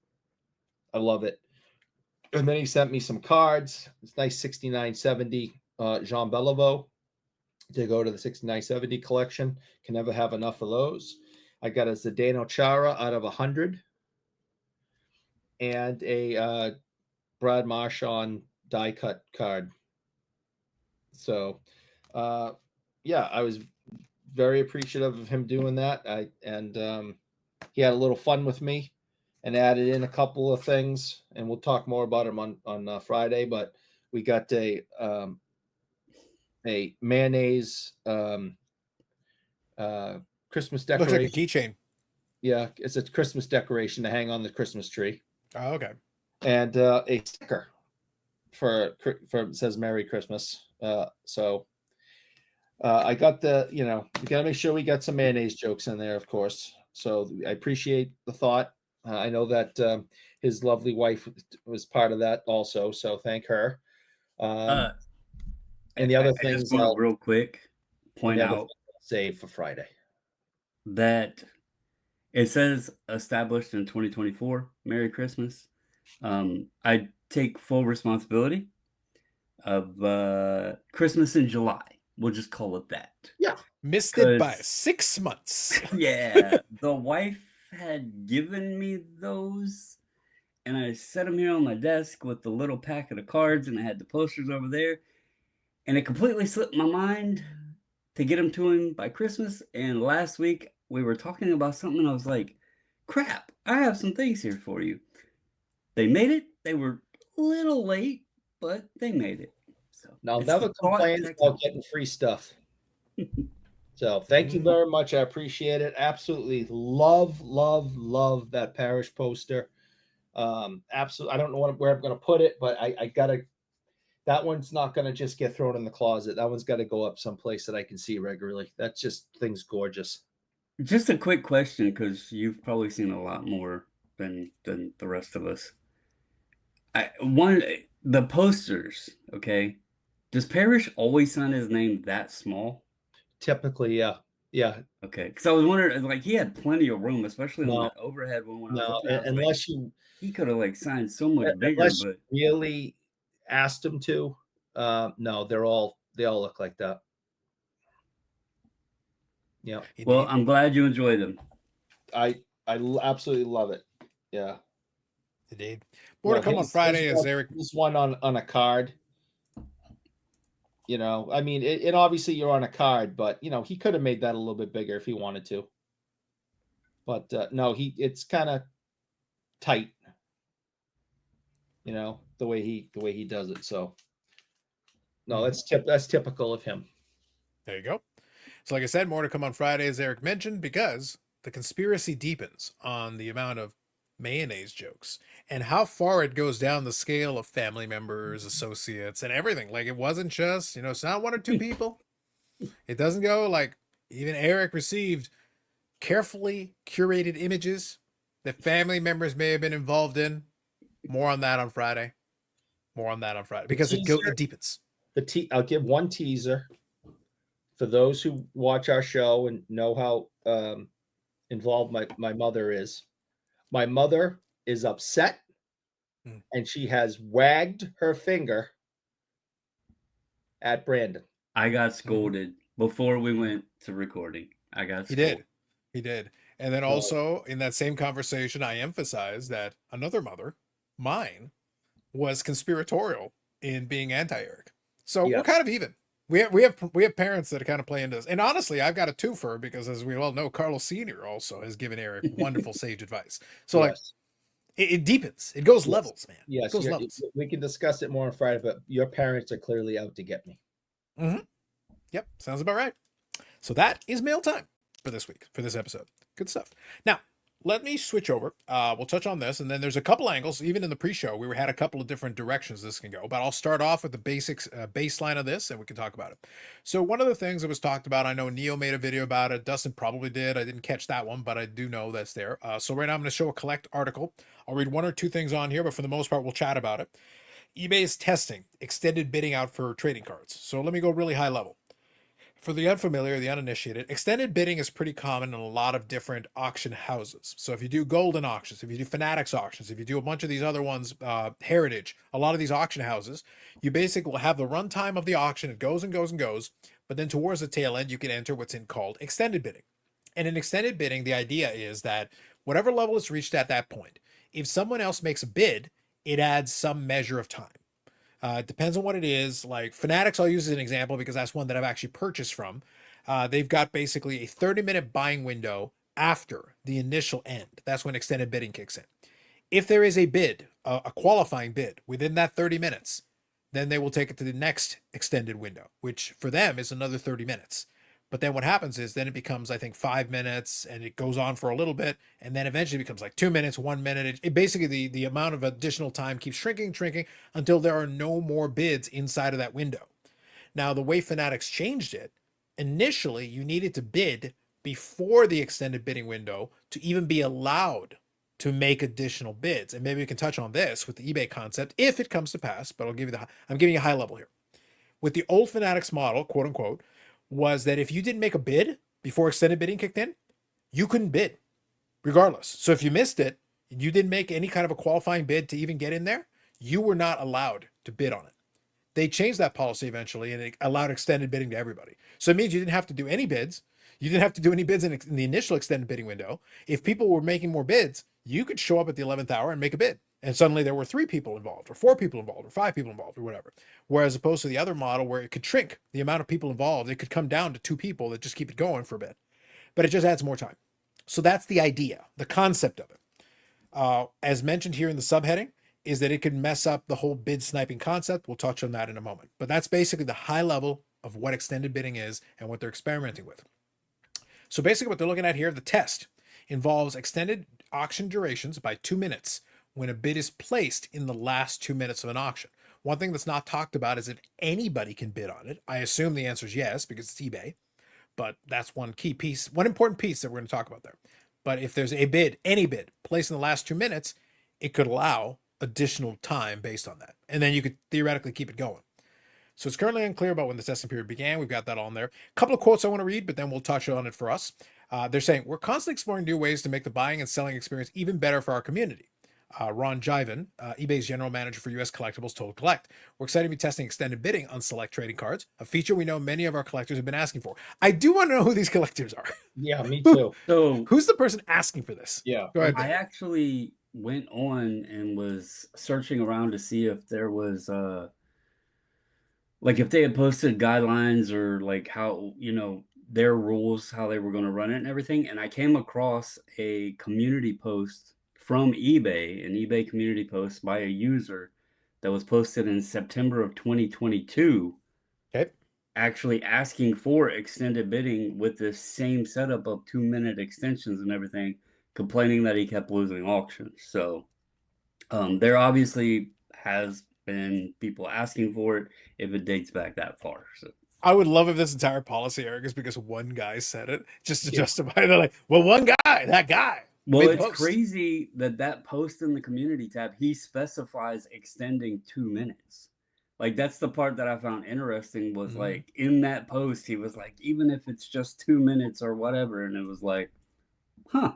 I love it. And then he sent me some cards. It's nice 6970 Jean Beliveau to go to the 6970 collection. Can never have enough of those. I got a Zdeno Chara out of 100 and a Brad Marchand die cut card. So, yeah, I was very appreciative of him doing that. He had a little fun with me and added in a couple of things, and we'll talk more about him on Friday. But we got a mayonnaise Christmas decoration. Looks like a keychain. Yeah, it's a Christmas decoration to hang on the Christmas tree, Oh, okay. and a sticker for it says Merry Christmas. So I got we got to make sure we got some mayonnaise jokes in there, of course. So I appreciate the thought. I know that his lovely wife was part of that also, so thank her. Uh, And the I other just things want to I'll real quick point out save for Friday. that it says established in 2024. Merry Christmas. I take full responsibility of Christmas in July. We'll just call it that. Yeah. Missed it by 'Cause- 6 months. Yeah, the wife had given me those, and I set them here on my desk with the little packet of cards, and I had the posters over there, and it completely slipped my mind to get them to him by Christmas. And last week we were talking about something, and I was like, "Crap! I have some things here for you." They made it. They were a little late, but they made it. So Now it's never the thought complain that about counts. getting free stuff. So thank you very much. I appreciate it. Absolutely love that parish poster. Absolutely. I don't know where I'm going to put it, but I gotta. That one's not going to just get thrown in the closet. That one's got to go up someplace that I can see regularly. That's just things gorgeous. Just a quick question, because you've probably seen a lot more than the rest of us. The posters, okay? Does Parrish always sign his name that small? Typically, yeah. Okay, because I was wondering, like, he had plenty of room, especially on No, that overhead one when I was no. looking at it. I was like, Unless you he could have like signed so much bigger, unless but you really asked them to. No, they all look like that. Yeah. well, Indeed. I'm glad you enjoyed them. I absolutely love it. Yeah. Indeed. More to come on Friday as Eric. This one on a card. I mean, it obviously you're on a card, but he could have made that a little bit bigger if he wanted to. But no, it's kind of tight. The way he does it. So no, that's typical of him. There you go. So, like I said, more to come on Friday, as Eric mentioned, because the conspiracy deepens on the amount of mayonnaise jokes and how far it goes down the scale of family members, associates, and everything. Like, it wasn't just, it's not one or two people. It doesn't go like even Eric received carefully curated images that family members may have been involved in. More on that on Friday. Because it deepens. I'll give one teaser for those who watch our show and know how involved my mother is. My mother is upset, and she has wagged her finger at Brandon. I got scolded before we went to recording. I got scolded. He did. And then also in that same conversation, I emphasized that another mother, mine, was conspiratorial in being anti-Eric. So we're kind of even. We have parents that are kind of playing this. And honestly, I've got a twofer because, as we all know, Carlos Sr. also has given Eric wonderful sage advice. So like it deepens. It goes levels, man. Yes, it goes levels. We can discuss it more on Friday, but your parents are clearly out to get me. Yep, sounds about right. So that is mail time for this week, for this episode. Good stuff. Now, let me switch over. We'll touch on this, and then there's a couple angles. Even in the pre-show, we had a couple of different directions this can go, but I'll start off with the basics, baseline of this, and we can talk about it. So one of the things that was talked about, I know Neo made a video about it. Dustin probably did. I didn't catch that one, but I do know that's there. So right now I'm going to show a collect article. I'll read one or two things on here, but for the most part, we'll chat about it. eBay is testing extended bidding out for trading cards. So let me go really high level. For the unfamiliar, the uninitiated, extended bidding is pretty common in a lot of different auction houses. So if you do golden auctions, if you do Fanatics auctions, if you do a bunch of these other ones, Heritage, a lot of these auction houses, you basically will have the runtime of the auction. It goes and goes and goes. But then towards the tail end, you can enter what's called extended bidding. And in extended bidding, the idea is that whatever level is reached at that point, if someone else makes a bid, it adds some measure of time. It depends on what it is. Like Fanatics, I'll use as an example because that's one that I've actually purchased from. They've got basically a 30-minute buying window after the initial end. That's when extended bidding kicks in. If there is a bid, a qualifying bid within that 30 minutes, then they will take it to the next extended window, which for them is another 30 minutes. But then what happens is then it becomes, I think, 5 minutes, and it goes on for a little bit, and then eventually becomes like 2 minutes, 1 minute. It basically, the amount of additional time keeps shrinking until there are no more bids inside of that window. Now, the way Fanatics changed it, initially you needed to bid before the extended bidding window to even be allowed to make additional bids. And maybe we can touch on this with the eBay concept if it comes to pass, but I'm giving you a high level here. With the old Fanatics model, quote unquote, was that if you didn't make a bid before extended bidding kicked in, you couldn't bid regardless. So if you missed it, you didn't make any kind of a qualifying bid to even get in there, you were not allowed to bid on it. They changed that policy eventually, and it allowed extended bidding to everybody. So it means you didn't have to do any bids. You didn't have to do any bids in the initial extended bidding window. If people were making more bids, you could show up at the 11th hour and make a bid. And suddenly there were 3 people involved, or 4 people involved, or 5 people involved, or whatever. Whereas opposed to the other model where it could shrink the amount of people involved, it could come down to 2 people that just keep it going for a bit. But it just adds more time. So that's the idea, the concept of it. As mentioned here in the subheading, is that it could mess up the whole bid sniping concept. We'll touch on that in a moment. But that's basically the high level of what extended bidding is and what they're experimenting with. So basically what they're looking at here, the test involves extended auction durations by 2 minutes when a bid is placed in the last 2 minutes of an auction. One thing that's not talked about is if anybody can bid on it. I assume the answer is yes, because it's eBay. But that's one key piece, one important piece that we're going to talk about there. But if there's a bid, any bid, placed in the last 2 minutes, it could allow additional time based on that. And then you could theoretically keep it going. So it's currently unclear about when the testing period began. We've got that on there. A couple of quotes I want to read, but then we'll touch on it for us. They're saying, we're constantly exploring new ways to make the buying and selling experience even better for our community. Ron Jiven, eBay's general manager for US Collectibles, told Collect, we're excited to be testing extended bidding on select trading cards, a feature we know many of our collectors have been asking for. I do want to know who these collectors are. Yeah, me too. So Who's the person asking for this? Yeah. Go ahead. I Ben. actually went on and was searching around to see if there was like if they had posted guidelines or like how, their rules, how they were going to run it and everything. And I came across a community post from eBay, an eBay community post by a user that was posted in September of 2022, Okay. actually asking for extended bidding with the same setup of 2-minute extensions and everything, complaining that he kept losing auctions. So there obviously has been people asking for it if it dates back that far. So I would love if this entire policy, Eric, is because one guy said it just to Yeah. justify. They're like, well, one guy, that guy. well, made the it's post. crazy that post in the community tab, he specifies extending 2 minutes. Like that's the part that I found interesting was Mhm. like in that post, he was like, even if it's just 2 minutes or whatever. And it was like, huh,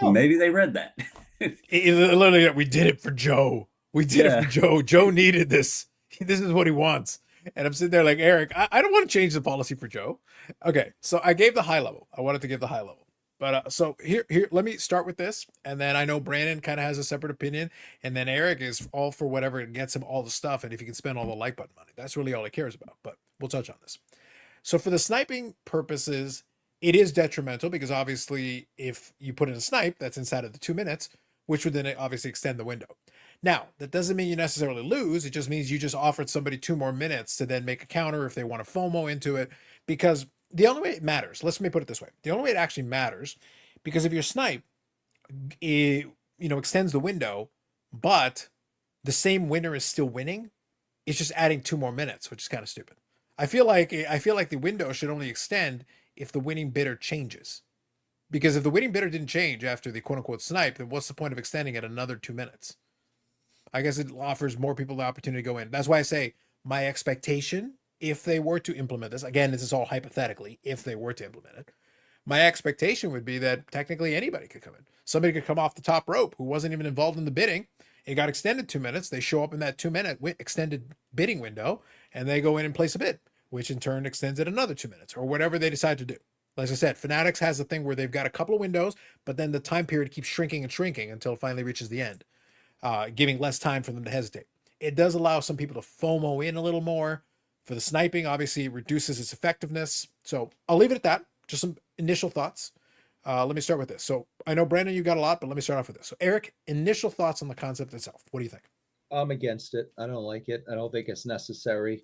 Oh. maybe they read that. It literally, we did it for Joe. We did it Yeah. for Joe. Joe needed this. This is what he wants. And I'm sitting there like, Eric, I don't want to change the policy for Joe. Okay, so I gave the high level. I wanted to give the high level. But so here, let me start with this. And then I know Brandon kind of has a separate opinion. And then Eric is all for whatever gets him all the stuff. And if he can spend all the like button money, that's really all he cares about. But we'll touch on this. So for the sniping purposes, it is detrimental because obviously if you put in a snipe that's inside of the 2 minutes, which would then obviously extend the window. Now, that doesn't mean you necessarily lose. It just means you just offered somebody 2 more minutes to then make a counter if they want to FOMO into it. Because the only way it matters, let me put it this way. The only way it actually matters, because if your snipe, it, extends the window, but the same winner is still winning, it's just adding 2 more minutes, which is kind of stupid. I feel like the window should only extend if the winning bidder changes. Because if the winning bidder didn't change after the quote unquote snipe, then what's the point of extending it another 2 minutes? I guess it offers more people the opportunity to go in. That's why I say my expectation, if they were to implement this, again, this is all hypothetically, if they were to implement it, my expectation would be that technically anybody could come in. Somebody could come off the top rope who wasn't even involved in the bidding. It got extended 2 minutes. They show up in that 2 minute extended bidding window and they go in and place a bid, which in turn extends it another 2 minutes or whatever they decide to do. As I said, Fanatics has a thing where they've got a couple of windows, but then the time period keeps shrinking and shrinking until it finally reaches the end, giving less time for them to hesitate. It does allow some people to FOMO in a little more. For the sniping, obviously, it reduces its effectiveness. So I'll leave it at that. Just some initial thoughts. Let me start with this. So I know, Brandon, you got a lot, but let me start off with this. So Eric, initial thoughts on the concept itself. What do you think? I'm against it. I don't like it. I don't think it's necessary.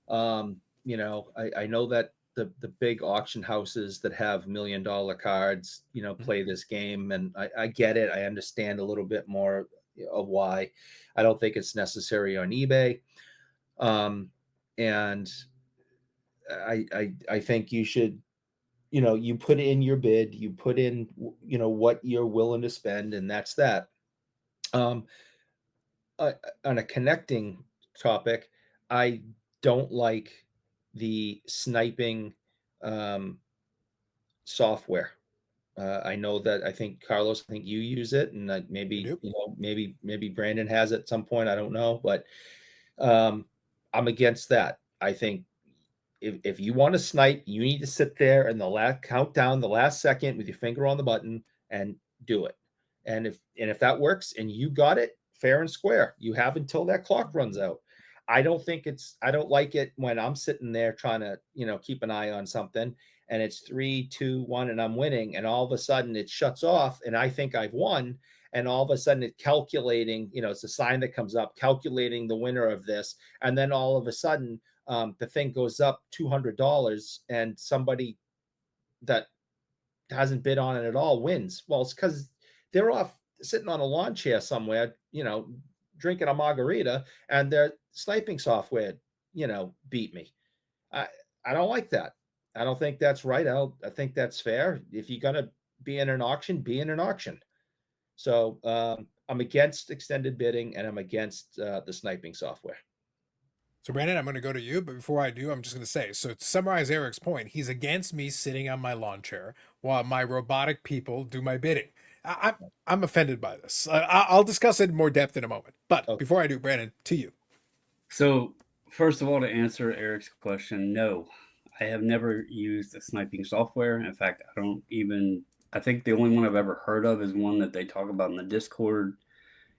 I know that the big auction houses that have $1 million cards, play this game, and I get it. I understand a little bit more of why. I don't think it's necessary on eBay, and I think you should, you put in your bid, you put in, what you're willing to spend, and that's that. On a connecting topic, I don't like the sniping software. I know that I think Carlos, I think you use it, and maybe maybe Brandon has it at some point. I don't know, but I'm against that. I think if you want to snipe, you need to sit there and count down the last second with your finger on the button and do it. And if that works and you got it fair and square, you have until that clock runs out. I don't like it when I'm sitting there trying to, keep an eye on something and it's 3, 2, 1, and I'm winning, and all of a sudden it shuts off and I think I've won. And all of a sudden it's calculating, it's a sign that comes up calculating the winner of this. And then all of a sudden the thing goes up $200 and somebody that hasn't bid on it at all wins. Well, it's because they're off sitting on a lawn chair somewhere, drinking a margarita, and their sniping software, beat me. I don't like that. I don't think that's right. I think that's fair. If you're going to be in an auction, be in an auction. So I'm against extended bidding, and I'm against the sniping software. So Brandon, I'm going to go to you, but before I do, I'm just going to say, so to summarize Eric's point, he's against me sitting on my lawn chair while my robotic people do my bidding. I'm offended by this. I'll discuss it in more depth in a moment. But before I do, Brandon, to you. So first of all, to answer Eric's question, no, I have never used a sniping software. In fact, I think the only one I've ever heard of is one that they talk about in the Discord,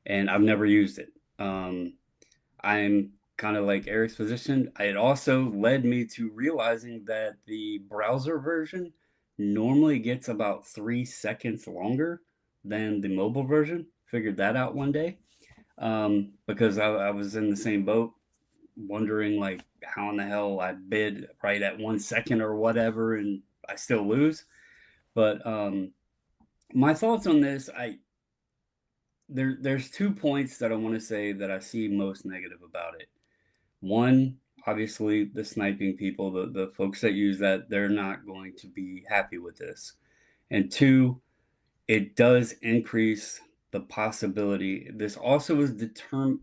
and I've never used it. I'm kind of like Eric's position. It also led me to realizing that the browser version normally gets about 3 seconds longer than the mobile version. Figured that out one day because I was in the same boat, wondering like how in the hell I bid right at 1 second or whatever, and I still lose. But my thoughts on this, there's 2 points that I want to say that I see most negative about it. One, obviously, the sniping people, the folks that use that, they're not going to be happy with this. And 2, it does increase the possibility. This also is determined,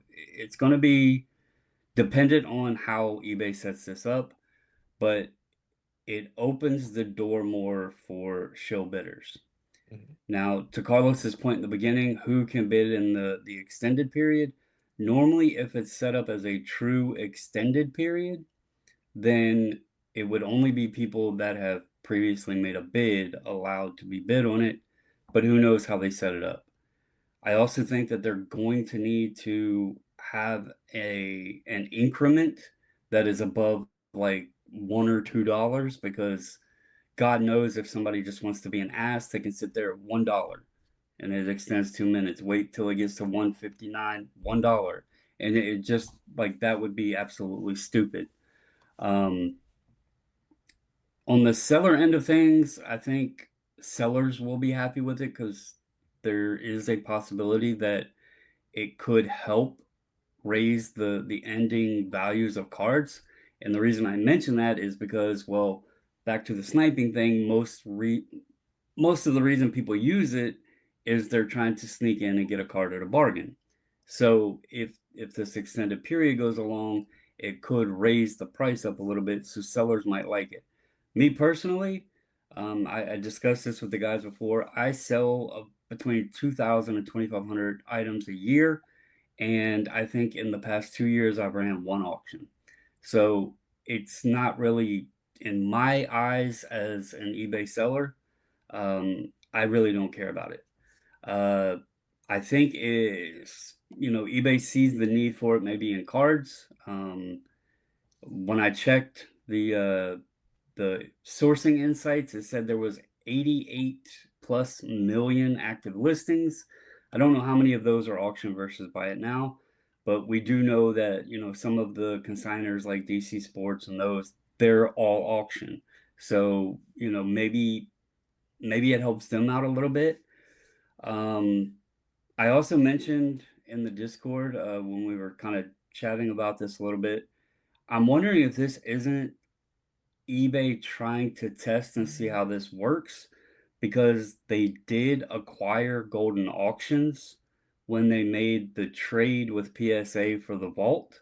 it's going to be dependent on how eBay sets this up, but it opens the door more for shill bidders. Mm-hmm. Now, to Carlos's point in the beginning, who can bid in the extended period? Normally, if it's set up as a true extended period, then it would only be people that have previously made a bid allowed to be bid on it, but who knows how they set it up. I also think that they're going to need to have an increment that is above like $1 or $2, because God knows if somebody just wants to be an ass, they can sit there at $1 and it extends 2 minutes. Wait till it gets to $1.59, $1, and it just like that would be absolutely stupid. On the seller end of things, I think sellers will be happy with it because there is a possibility that it could help raise the ending values of cards. And the reason I mention that is because, well, back to the sniping thing, most of the reason people use it is they're trying to sneak in and get a card at a bargain. So if this extended period goes along, it could raise the price up a little bit, so sellers might like it. Me personally, I discussed this with the guys before. I sell between 2,000 and 2,500 items a year, and I think in the past 2 years I've ran 1 auction. So it's not really, in my eyes as an eBay seller, I really don't care about it. I think eBay sees the need for it maybe in cards. When I checked the sourcing insights, it said there was 88 plus million active listings. I don't know how many of those are auction versus buy it now, but we do know that some of the consigners like DC Sports and those, they're all auction. So, maybe it helps them out a little bit. I also mentioned in the Discord when we were kind of chatting about this a little bit. I'm wondering if this isn't eBay trying to test and see how this works because they did acquire Golden Auctions when they made the trade with PSA for the vault.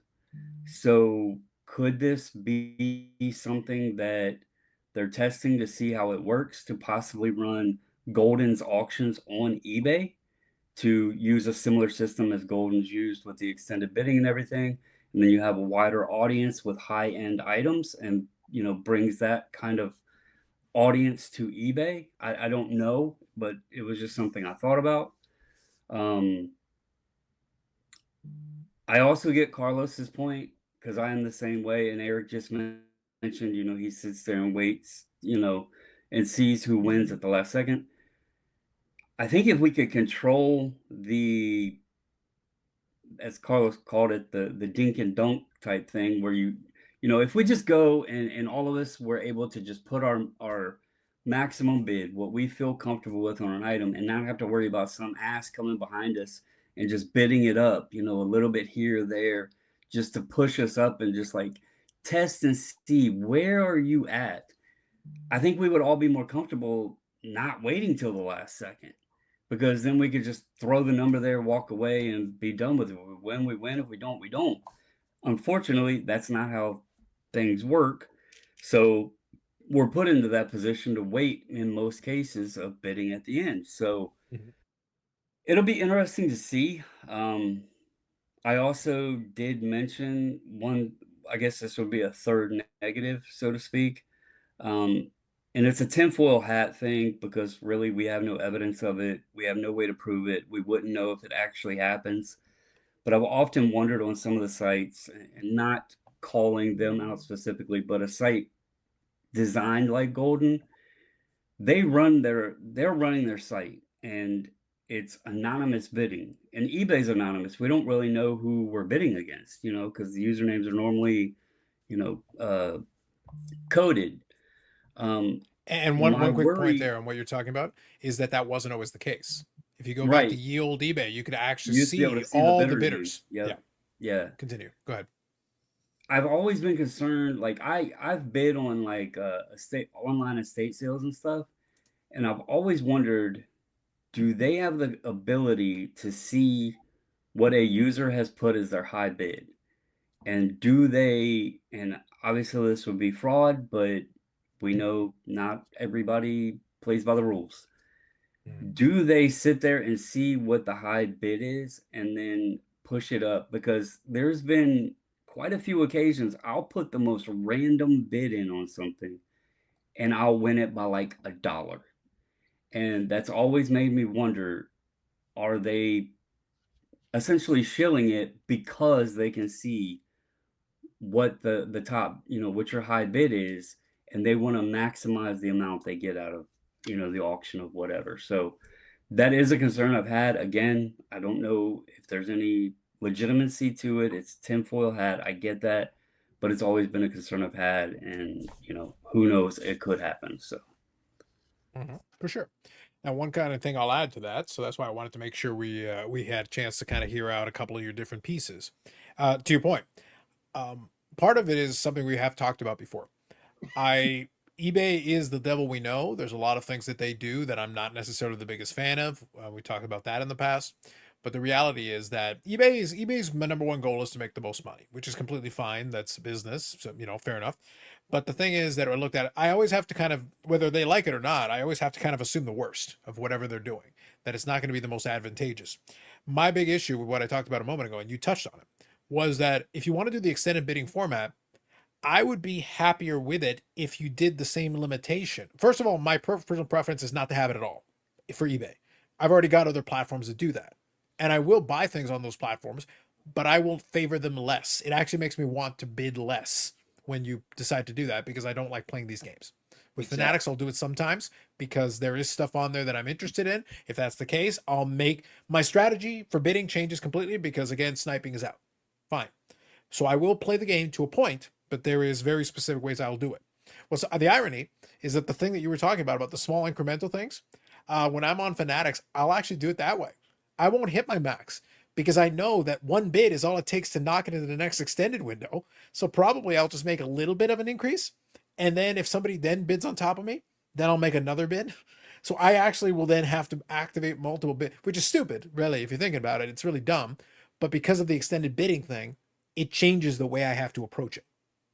So could this be something that they're testing to see how it works to possibly run Golden's auctions on eBay to use a similar system as Golden's used with the extended bidding and everything? And then you have a wider audience with high-end items and, brings that kind of audience to eBay. I don't know, but it was just something I thought about. Um, I also get Carlos's point because I am the same way. And Eric just mentioned, he sits there and waits, and sees who wins at the last second. I think if we could control the, as Carlos called it, the dink and dunk type thing, where if we just go and all of us were able to just put our maximum bid, what we feel comfortable with on an item, and not have to worry about some ass coming behind us and just bidding it up, a little bit here or there, just to push us up and just like test and see where are you at. I think we would all be more comfortable not waiting till the last second because then we could just throw the number there, walk away, and be done with it. If we win, we win. If we don't, we don't. Unfortunately, that's not how things work. So we're put into that position to wait in most cases of bidding at the end. So it'll be interesting to see. I also did mention one, I guess this would be a third negative, so to speak. And it's a tinfoil hat thing because really we have no evidence of it. We have no way to prove it. We wouldn't know if it actually happens. But I've often wondered on some of the sites, and not calling them out specifically, but a site designed like Golden, they're running their site and it's anonymous bidding. And eBay's anonymous. We don't really know who we're bidding against, because the usernames are normally, coded. And one quick point there on what you're talking about is that wasn't always the case. If you go back to ye old eBay, you could actually see all the bidders. Yeah. Continue. Go ahead. I've always been concerned. Like I've bid on like online estate sales and stuff, and I've always wondered, do they have the ability to see what a user has put as their high bid? And do they, and obviously this would be fraud, but we know not everybody plays by the rules. Do they sit there and see what the high bid is and then push it up? Because there's been quite a few occasions I'll put the most random bid in on something and I'll win it by like $1. And that's always made me wonder, are they essentially shilling it because they can see what the top, what your high bid is, and they want to maximize the amount they get out of, the auction of whatever. So that is a concern I've had. Again, I don't know if there's any legitimacy to it. It's tinfoil hat. I get that, but it's always been a concern I've had, and who knows, it could happen. So for sure. Now, one kind of thing I'll add to that, so that's why I wanted to make sure we had a chance to kind of hear out a couple of your different pieces. To your point, part of it is something we have talked about before. eBay is the devil we know. There's a lot of things that they do that I'm not necessarily the biggest fan of. We talked about that in the past. But the reality is that eBay's my number one goal is to make the most money, which is completely fine. That's business. So, fair enough. But the thing is that I looked at it, I always have to kind of, whether they like it or not, I always have to kind of assume the worst of whatever they're doing, that it's not going to be the most advantageous. My big issue with what I talked about a moment ago, and you touched on it, was that if you want to do the extended bidding format, I would be happier with it if you did the same limitation. First of all, my personal preference is not to have it at all for eBay. I've already got other platforms that do that. And I will buy things on those platforms, but I will favor them less. It actually makes me want to bid less when you decide to do that because I don't like playing these games. With Fanatics, I'll do it sometimes because there is stuff on there that I'm interested in. If that's the case, I'll make my strategy for bidding changes completely because, again, sniping is out. Fine. So I will play the game to a point, but there is very specific ways I'll do it. Well, so the irony is that the thing that you were talking about the small incremental things, when I'm on Fanatics, I'll actually do it that way. I won't hit my max because I know that one bid is all it takes to knock it into the next extended window. So probably I'll just make a little bit of an increase. And then if somebody then bids on top of me, then I'll make another bid. So I actually will then have to activate multiple bid, which is stupid, really, if you're thinking about it. It's really dumb. But because of the extended bidding thing, it changes the way I have to approach it.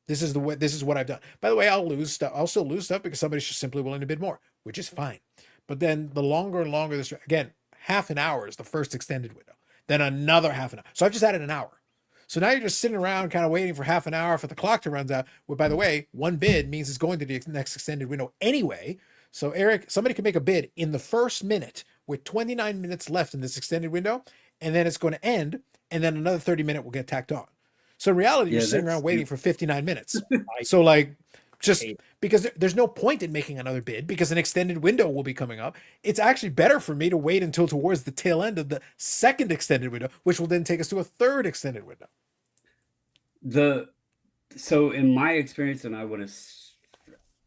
This is the way. This is what I've done. By the way, I'll lose stuff. I'll still lose stuff because somebody's just simply willing to bid more, which is fine. But then the longer and longer this, again, half an hour is the first extended window. Then another half an hour. So I've just added an hour. So now you're just sitting around kind of waiting for half an hour for the clock to run out. Well, by the way, one bid means it's going to the next extended window anyway. So Eric, somebody can make a bid in the first minute with 29 minutes left in this extended window, and then it's going to end, and then another 30-minute will get tacked on. So in reality, you're sitting around waiting for 59 minutes. So like, just because there's no point in making another bid because an extended window will be coming up. It's actually better for me to wait until towards the tail end of the second extended window, which will then take us to a third extended window. So in my experience, and I would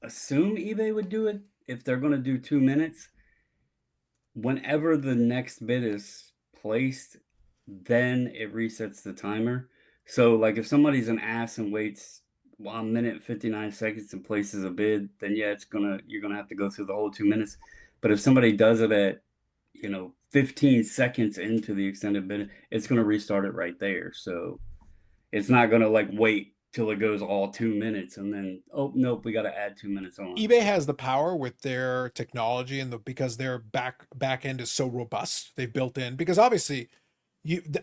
assume eBay would do it if they're going to do 2 minutes, whenever the next bid is placed, then it resets the timer. So like if somebody's an ass and waits 1 minute 59 seconds and places a bid, then yeah, you're gonna have to go through the whole 2 minutes. But if somebody does it at 15 seconds into the extended bid, it's gonna restart it right there. So it's not gonna like wait till it goes all 2 minutes and then, oh nope, we got to add 2 minutes on. eBay has the power with their technology and because their back end is so robust. They've built in, because obviously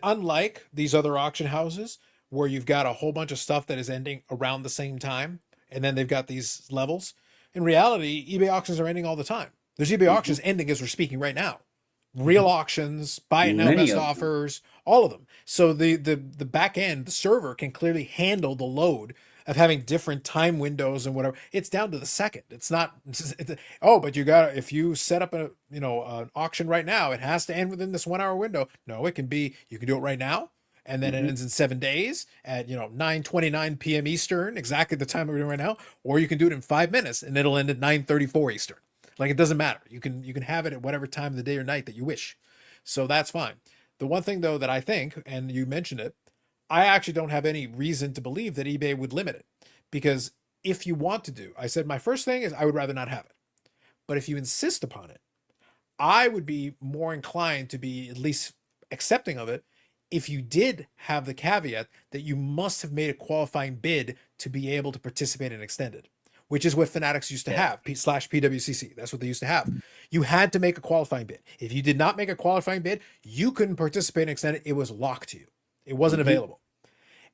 unlike these other auction houses where you've got a whole bunch of stuff that is ending around the same time, and then they've got these levels. In reality, eBay auctions are ending all the time. There's eBay auctions ending as we're speaking right now. Real auctions, buy it now, best offers, all of them. So the back end, the server can clearly handle the load of having different time windows and whatever. It's down to the second. It's not, but you got to, if you set up an auction right now, it has to end within this 1 hour window. No, it can be, you can do it right now. And then it ends in 7 days at 9:29 p.m. Eastern, exactly the time we're doing right now, or you can do it in 5 minutes and it'll end at 9:34 Eastern. Like, it doesn't matter. You can have it at whatever time of the day or night that you wish. So that's fine. The one thing though that I think, and you mentioned it, I actually don't have any reason to believe that eBay would limit it, because if you want to do, I said my first thing is I would rather not have it, but if you insist upon it, I would be more inclined to be at least accepting of it if you did have the caveat that you must have made a qualifying bid to be able to participate in extended, which is what Fanatics used to have, /PWCC. That's what they used to have. You had to make a qualifying bid. If you did not make a qualifying bid, you couldn't participate in extended. It was locked to you. It wasn't available.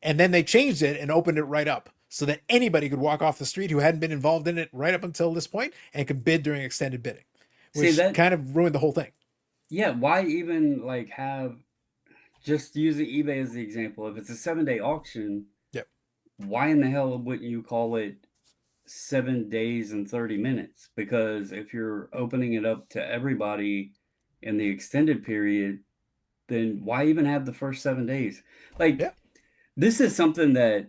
And then they changed it and opened it right up so that anybody could walk off the street who hadn't been involved in it right up until this point and could bid during extended bidding, which kind of ruined the whole thing. Yeah, why even just using eBay as the example, if it's a 7-day auction, why in the hell wouldn't you call it 7 days and 30 minutes? Because if you're opening it up to everybody in the extended period, then why even have the first 7 days? This is something that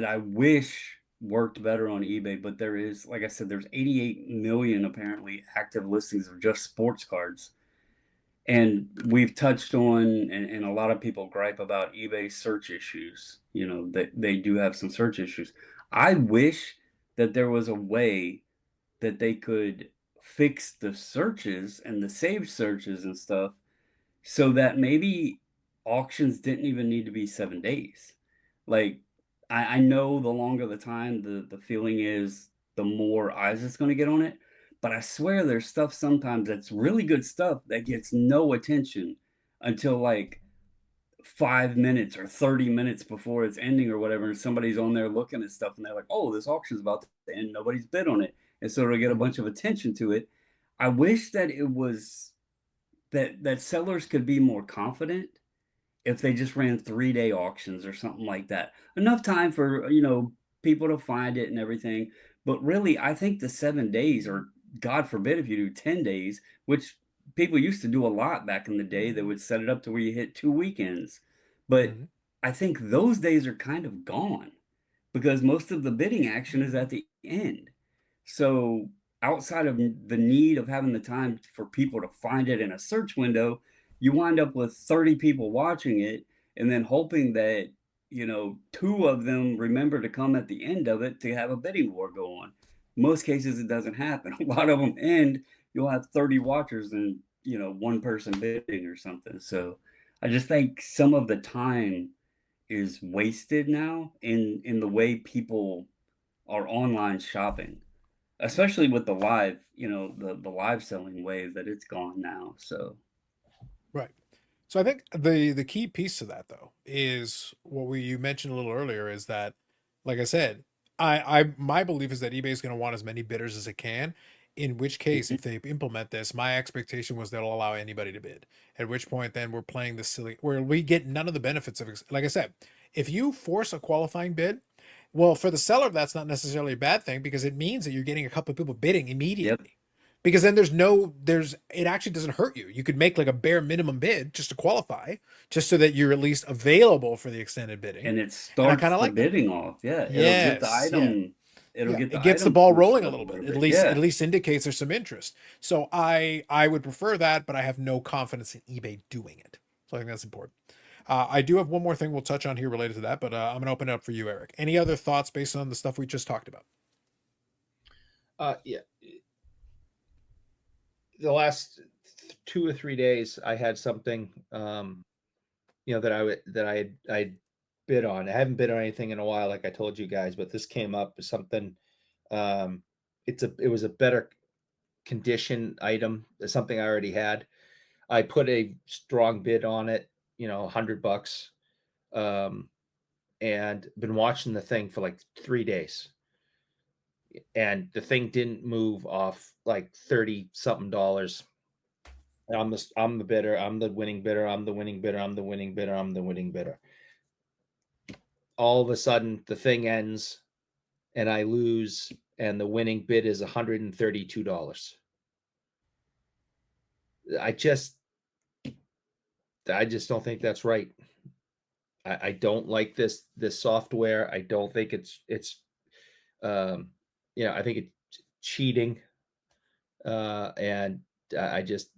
I wish worked better on eBay, but there is, like I said, there's 88 million apparently active listings of just sports cards. And we've touched on, and a lot of people gripe about eBay search issues. That they do have some search issues. I wish that there was a way that they could fix the searches and the saved searches and stuff so that maybe auctions didn't even need to be 7 days. Like, I know the longer the time, the feeling is the more eyes it's going to get on it. But I swear there's stuff sometimes that's really good stuff that gets no attention until like 5 minutes or 30 minutes before it's ending or whatever. And somebody's on there looking at stuff and they're like, oh, this auction's about to end. Nobody's bid on it. And so it'll get a bunch of attention to it. I wish that it was that sellers could be more confident if they just ran 3-day auctions or something like that. Enough time for, people to find it and everything. But really, I think the 7 days, or God forbid if you do 10 days, which people used to do a lot back in the day, they would set it up to where you hit 2 weekends. But I think those days are kind of gone because most of the bidding action is at the end. So outside of the need of having the time for people to find it in a search window, you wind up with 30 people watching it and then hoping that, you know, 2 of them remember to come at the end of it to have a bidding war go on. Most cases it doesn't happen. A lot of them end, you'll have 30 watchers and, you know, 1 person bidding or something. So I just think some of the time is wasted now in the way people are online shopping, especially with the live, you know, the live selling wave that it's gone now. So Right. So I think the key piece to that though is what you mentioned a little earlier is that, like I said, I my belief is that eBay is going to want as many bidders as it can. In which case, if they implement this, my expectation was they'll allow anybody to bid. At which point, then we're playing this silly where we get none of the benefits of. Like I said, if you force a qualifying bid, well, for the seller, that's not necessarily a bad thing because it means that you're getting a couple of people bidding yep. immediately. Because then it actually doesn't hurt you. You could make like a bare minimum bid just to qualify, just so that you're at least available for the extended bidding. And it And I starts kind of the like that. bidding off. Yeah. It'll get the Yes, yeah, item, it'll yeah. get It the gets the item ball pushed rolling a up little a bit. little At bit. least Yeah. indicates there's some interest. So I would prefer that, but I have no confidence in eBay doing it. So I think that's important. I do have one more thing we'll touch on here related to that, but I'm going to open it up for you, Eric. Any other thoughts based on the stuff we just talked about? Yeah. The last 2 or 3 days, I had something, that I bid on. I haven't bid on anything in a while, like I told you guys, but this came up as something. Um, it was a better condition item, something I already had. I put a strong bid on it, $100, and been watching the thing for like 3 days, and the thing didn't move off like 30 something dollars. I'm the bidder. I'm the winning bidder. I'm the winning bidder. I'm the winning bidder. I'm the winning bidder. All of a sudden, the thing ends, and I lose, and the winning bid is $132. I just, I just don't think that's right. I don't like this software. I don't think it's um, I think it's cheating, and I just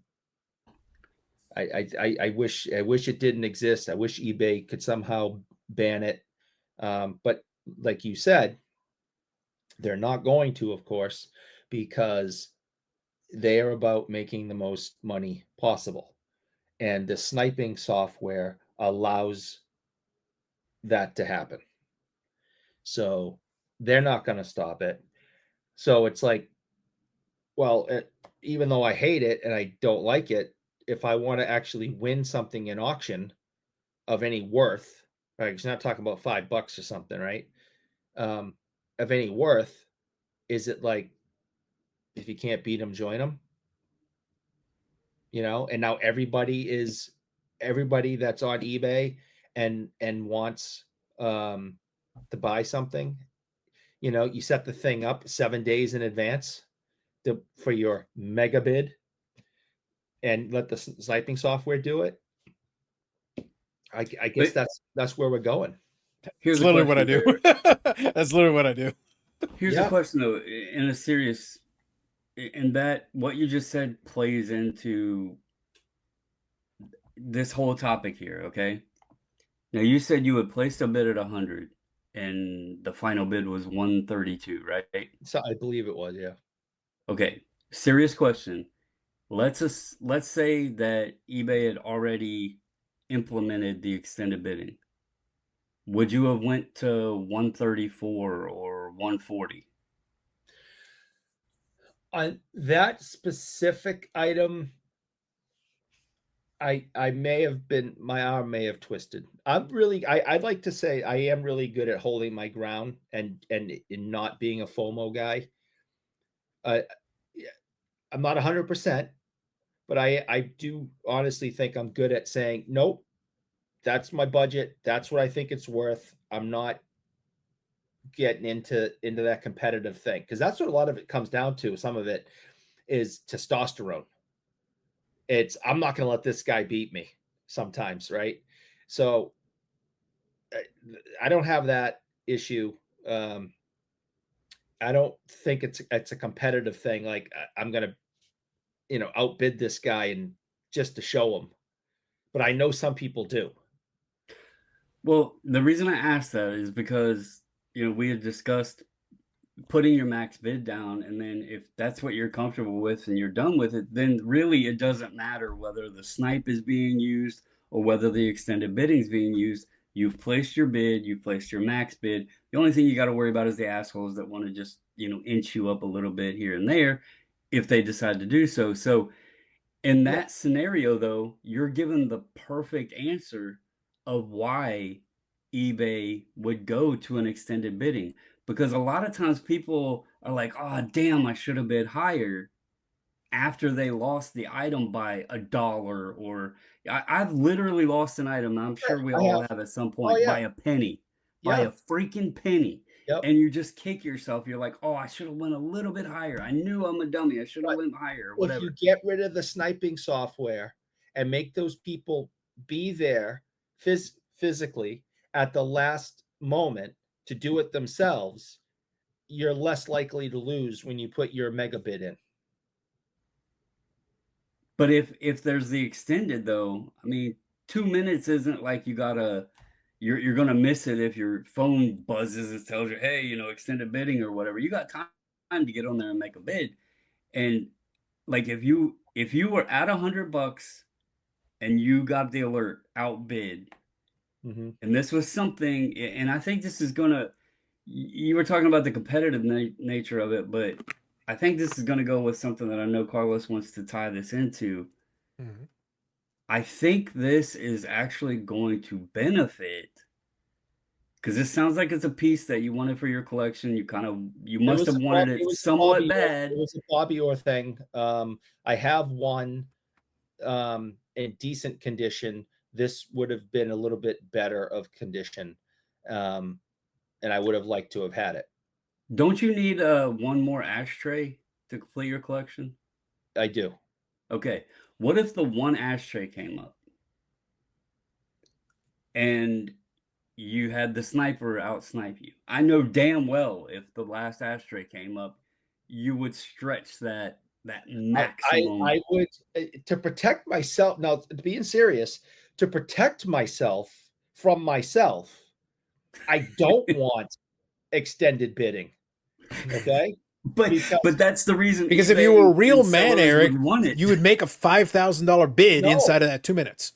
I wish it didn't exist. I wish eBay could somehow ban it. But like you said, they're not going to, of course, because they are about making the most money possible. And the sniping software allows that to happen. So they're not going to stop it. So it's like, well, even though I hate it and I don't like it, if I want to actually win something in auction of any worth, right? It's not talking about $5 or something, right? Um, of any worth, is it like, if you can't beat them, join them? And now everybody that's on eBay and wants to buy something, you set the thing up 7 days in advance for your mega bid and let the sniping software do it. I guess But that's where we're going. That's here's a literally what I question, do. Eric. That's literally what I do. Here's a Yeah. question though, in a serious, in that what you just said plays into this whole topic here, okay? Now you said you had placed a bid at 100 and the final bid was 132, right? So I believe it was, yeah. Okay. Serious question. Let's say that eBay had already implemented the extended bidding. Would you have went to 134 or 140? On that specific item, I may have been, my arm may have twisted. I'd like to say I am really good at holding my ground and in not being a FOMO guy. Yeah, I'm not 100%, but I do honestly think I'm good at saying, nope, that's my budget. That's what I think it's worth. I'm not getting into that competitive thing, because that's what a lot of it comes down to. Some of it is testosterone. It's, I'm not going to let this guy beat me sometimes, right? So I don't have that issue I don't think it's a competitive thing. Like I'm gonna, outbid this guy and just to show him. But I know some people do. Well, the reason I asked that is because, we had discussed putting your max bid down, and then if that's what you're comfortable with and you're done with it, then really it doesn't matter whether the snipe is being used or whether the extended bidding is being used. You've placed your bid, you've placed your max bid. The only thing you got to worry about is the assholes that want to just, inch you up a little bit here and there if they decide to do so. So in Yeah. that scenario, though, you're given the perfect answer of why eBay would go to an extended bidding. Because a lot of times people are like, oh, damn, I should have bid higher after they lost the item by $1. Or I've literally lost an item, and I'm sure we I all have. have at some Oh point, yeah. by a penny, by Yeah. a freaking penny. Yep. And you just kick yourself. You're like, oh, I should have went a little bit higher. I knew I'm a dummy. I should have But went higher or if whatever. you get rid of the sniping software and make those people be there physically at the last moment to do it themselves, you're less likely to lose when you put your mega bid in. But if there's the extended, though, I mean, 2 minutes isn't like you're gonna miss it if your phone buzzes and tells you, hey, extended bidding or whatever. You got time to get on there and make a bid. And like if you were at $100 and you got the alert outbid, Mm-hmm. and this was something, and I think this is gonna. You were talking about the competitive nature of it, but I think this is gonna go with something that I know Carlos wants to tie this into. Mm-hmm. I think this is actually going to benefit, because this sounds like it's a piece that you wanted for your collection. You must have wanted it somewhat bad. It was a Bobby Orr thing. I have one in decent condition. This would have been a little bit better of condition, and I would have liked to have had it. Don't you need one more ashtray to complete your collection? I do. Okay. What if the one ashtray came up and you had the sniper out snipe you? I know damn well if the last ashtray came up, you would stretch that maximum. I would, to protect myself. Now, being serious, to protect myself from myself, I don't want extended bidding. Okay. But that's the reason. Because if eBay you were a real and man, sellers Eric, would want it. you would make a $5,000 bid No. inside of that 2 minutes.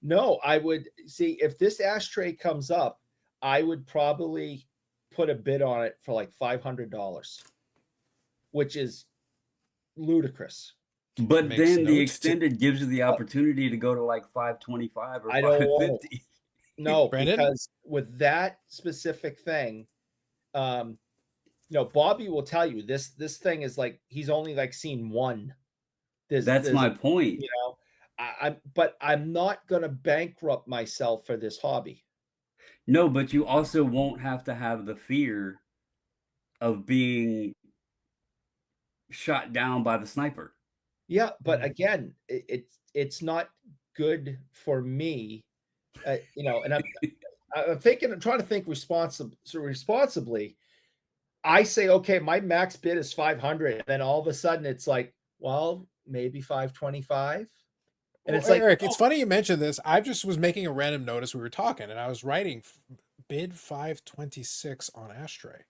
No, I would see if this ashtray comes up, I would probably put a bid on it for like $500, which is ludicrous. But Makes then the notes extended gives you the opportunity to go to like 525 or I don't want 550. No, Brandon? because with that specific thing, Bobby will tell you this thing is like he's only like seen one. That's my point. But I'm not going to bankrupt myself for this hobby. No, but you also won't have to have the fear of being shot down by the sniper. Yeah, but again, it's not good for me, and I'm trying to think responsibly. I say, okay, my max bid is 500, and then all of a sudden it's like, well, maybe 525. And it's like, Eric, it's funny you mentioned this. I just was making a random notice. We were talking, and I was writing bid 526 on ashtray.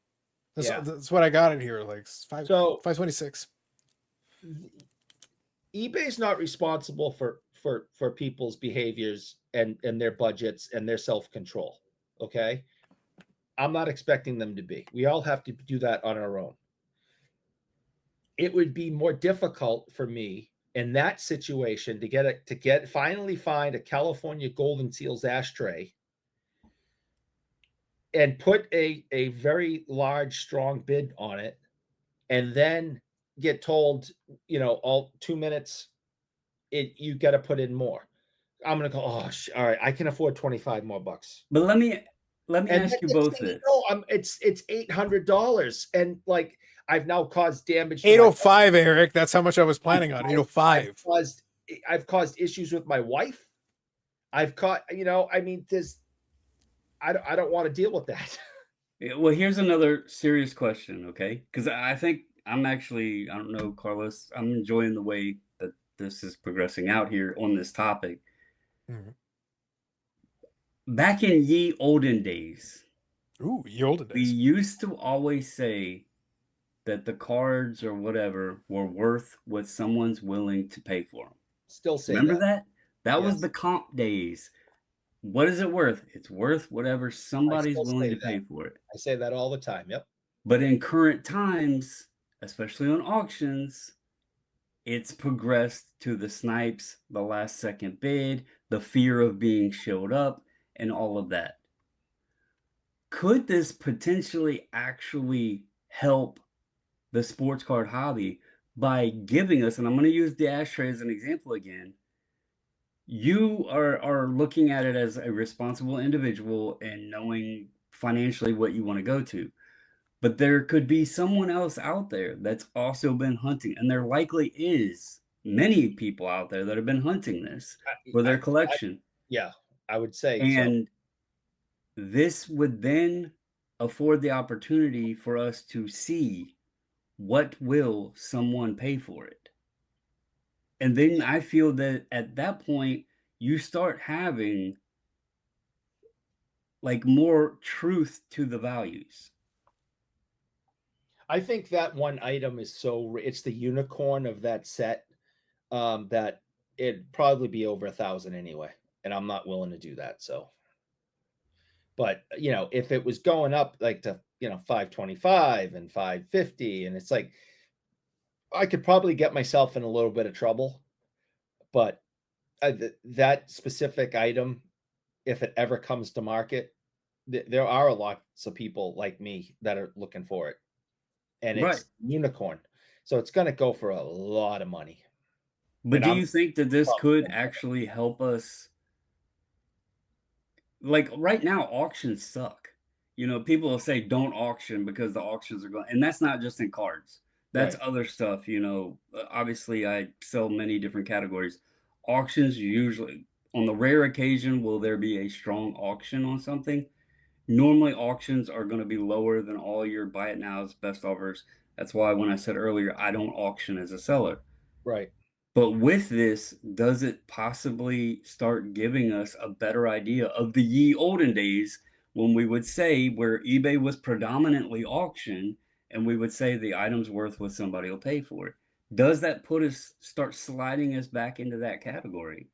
That's what I got in here, like 526. eBay's not responsible for people's behaviors and their budgets and their self-control. Okay. I'm not expecting them to be. We all have to do that on our own. It would be more difficult for me in that situation to finally find a California Golden Seals ashtray and put a very large, strong bid on it, and then get told, all 2 minutes, you got to put in more. I'm gonna go, all right, I can afford 25 more bucks. But let me ask you both this. It's $800, and like I've now caused damage. 805, Eric. That's how much I was planning on. 805. I've caused issues with my wife. I've caught, I don't want to deal with that. Well, here's another serious question, okay? Because I think I don't know, Carlos, I'm enjoying the way that this is progressing out here on this topic. Mhm. Back in ye olden days, Ooh, ye olden we days. used to always say that the cards or whatever were worth what someone's willing to pay for them. Still say Remember that. that? That was Yes. the comp days. What is it worth? It's worth whatever I somebody's still willing say to that. pay for it. I say that all the time. Yep. But in current times, especially on auctions, it's progressed to the snipes, the last second bid, the fear of being showed up, and all of that. Could this potentially actually help the sports card hobby by giving us, and I'm going to use the ashtray as an example again, you are looking at it as a responsible individual and knowing financially what you want to go to. But there could be someone else out there that's also been hunting, and there likely is many people out there that have been hunting this for their collection. Yeah, I would say so. And this would then afford the opportunity for us to see what will someone pay for it. And then I feel that at that point, you start having like more truth to the values. I think that one item is it's the unicorn of that set, that it'd probably be over 1,000 anyway, and I'm not willing to do that. So, but if it was going up like to 525 and 550, and it's like I could probably get myself in a little bit of trouble. But that specific item, if it ever comes to market, there are lots of people like me that are looking for it, and Right. it's unicorn, so it's going to go for a lot of money. But And do I'm you think that this probably could gonna- actually help us? Like right now, auctions suck. People will say don't auction because the auctions are going, and that's not just in cards. That's right, other stuff. Obviously, I sell many different categories. Auctions usually, on the rare occasion, will there be a strong auction on something? Normally, auctions are going to be lower than all your buy it nows, best offers. That's why when I said earlier, I don't auction as a seller. right. But with this, does it possibly start giving us a better idea of the ye olden days when we would say where eBay was predominantly auction and we would say the item's worth what somebody will pay for it? Does that start sliding us back into that category?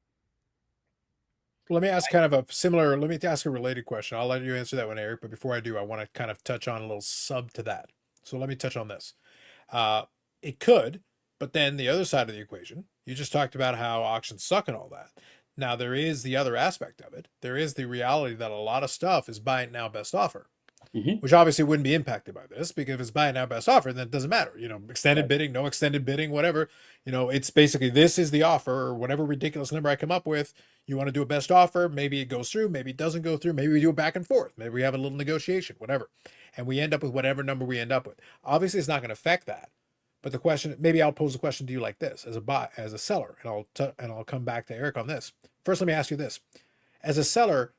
Let me ask let me ask a related question. I'll let you answer that one, Eric. But before I do, I want to kind of touch on a little sub to that. So let me touch on this. Uh, it could, but then the other side of the equation, you just talked about how auctions suck and all that. Now, there is the other aspect of it. There is the reality that a lot of stuff is buy it now, best offer, Mm-hmm. which obviously wouldn't be impacted by this because if it's buy it now, best offer, then it doesn't matter. Extended Right. bidding, no extended bidding, whatever. It's basically this is the offer or whatever ridiculous number I come up with. You want to do a best offer, maybe it goes through, maybe it doesn't go through, maybe we do it back and forth, maybe we have a little negotiation, whatever. And we end up with whatever number we end up with. Obviously, it's not going to affect that. But the question, maybe I'll pose a question to you like this, as a seller, and I'll come back to Eric on this. First, let me ask you this: as a seller,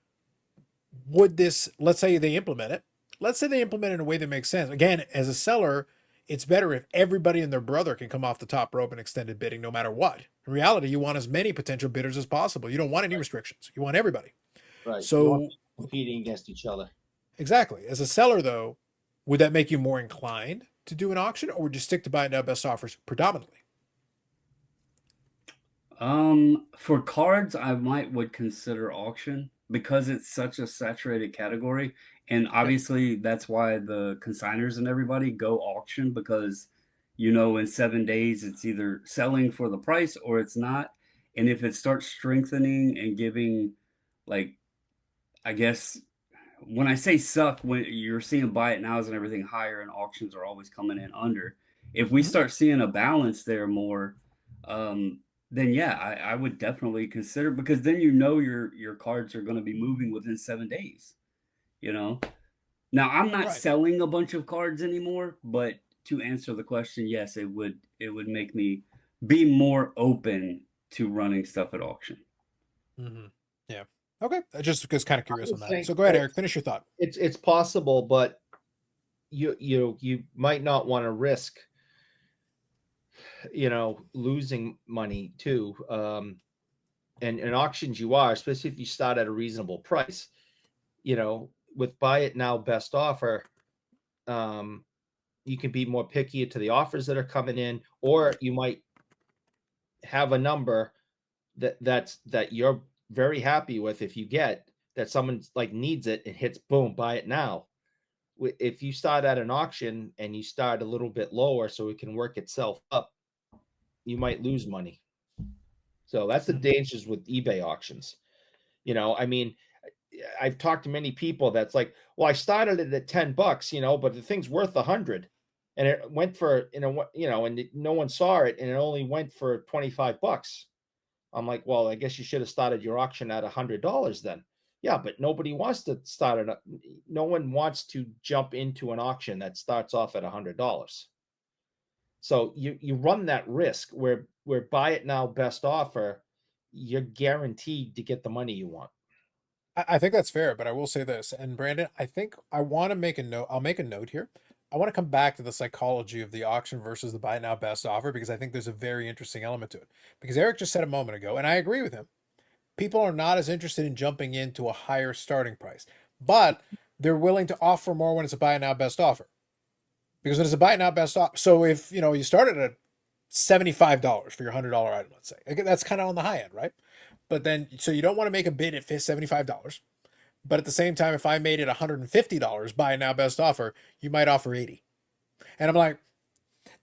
would this, let's say they implement it, let's say they implement it in a way that makes sense. Again, as a seller, it's better if everybody and their brother can come off the top rope in extended bidding, no matter what. In reality, you want as many potential bidders as possible. You don't want any restrictions. You want everybody. Right. You want So people competing against each other. exactly, as a seller, though, would that make you more inclined to do an auction, or would you stick to buy now best offers predominantly? For cards, I would consider auction because it's such a saturated category. And obviously that's why the consigners and everybody go auction because in 7 days it's either selling for the price or it's not. And if it starts strengthening and giving like I guess when I say suck, when you're seeing buy it nows and everything higher and auctions are always coming in under. If we Mhm. start seeing a balance there more, then yeah, I would definitely consider because then your cards are going to be moving within 7 days. You know. Now I'm not Right. selling a bunch of cards anymore, but to answer the question, yes, it would make me be more open to running stuff at auction. Mm-hmm. Yeah. Okay. I just was kind of I curious would on that. think So go ahead, that Eric. Finish your thought. it's possible, but you might not want to risk, losing money too. And in auctions you are, especially if you start at a reasonable price, with buy it now best offer, you can be more picky to the offers that are coming in, or you might have a number that you're very happy with. If you get that someone like needs it and hits, boom, buy it now. If you start at an auction and you start a little bit lower so it can work itself up, you might lose money. So that's the dangers with eBay auctions. I mean, I've talked to many people that's like, well, I started it at $10, but the thing's worth 100, and it went for, and no one saw it, and it only went for $25. I'm like, well, I guess you should have started your auction at $100 then. Yeah, but nobody wants to start it. No one wants to jump into an auction that starts off at $100. So you run that risk where buy it now best offer, you're guaranteed to get the money you want. I think that's fair, but I will say this, and Brandon, I think I want to make a note. I'll make a note here. I want to come back to the psychology of the auction versus the buy now best offer, because I think there's a very interesting element to it. Because Eric just said a moment ago, and I agree with him, people are not as interested in jumping into a higher starting price, but they're willing to offer more when it's a buy now best offer. Because when it's a buy now best offer, so if you started at $75 for your $100 item, let's say, again, that's kind of on the high end, right? But then, so you don't want to make a bid at $75. But at the same time, if I made it $150 buy now best offer, you might offer 80. And I'm like,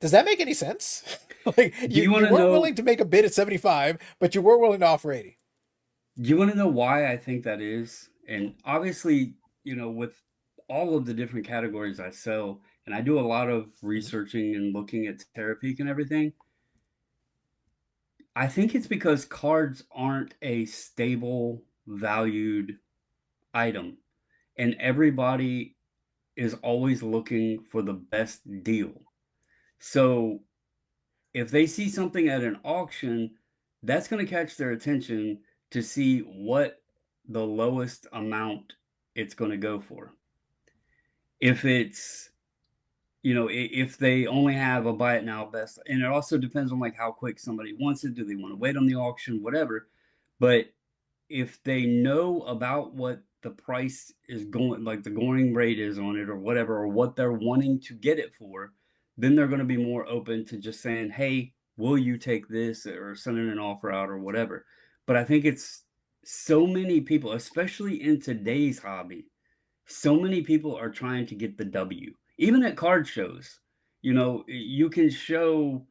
does that make any sense? Like you weren't willing to make a bid at 75, but you were willing to offer 80. Do you want to know why I think that is? And obviously, with all of the different categories I sell, and I do a lot of researching and looking at Terapeak and everything, I think it's because cards aren't a stable, valued item, and everybody is always looking for the best deal. So if they see something at an auction, that's going to catch their attention to see what the lowest amount it's going to go for. If it's, if they only have a buy it now best, and it also depends on like how quick somebody wants it. Do they want to wait on the auction, whatever. But if they know about what the price is going, like the going rate is on it or whatever, or what they're wanting to get it for, then they're going to be more open to just saying, hey, will you take this, or sending an offer out or whatever. But I think it's so many people, especially in today's hobby, so many people are trying to get the W. Even at card shows, you can show,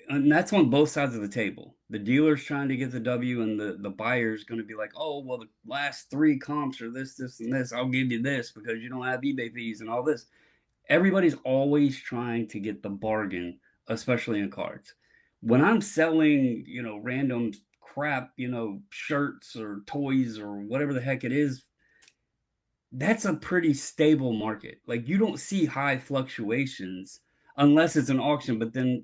and that's on both sides of the table. The dealer's trying to get the W, and the buyer's going to be like, oh, well, the last 3 comps are this, this, and this. I'll give you this because you don't have eBay fees and all this. Everybody's always trying to get the bargain, especially in cards. When I'm selling, random crap, shirts or toys or whatever the heck it is, that's a pretty stable market. Like you don't see high fluctuations unless it's an auction, but then,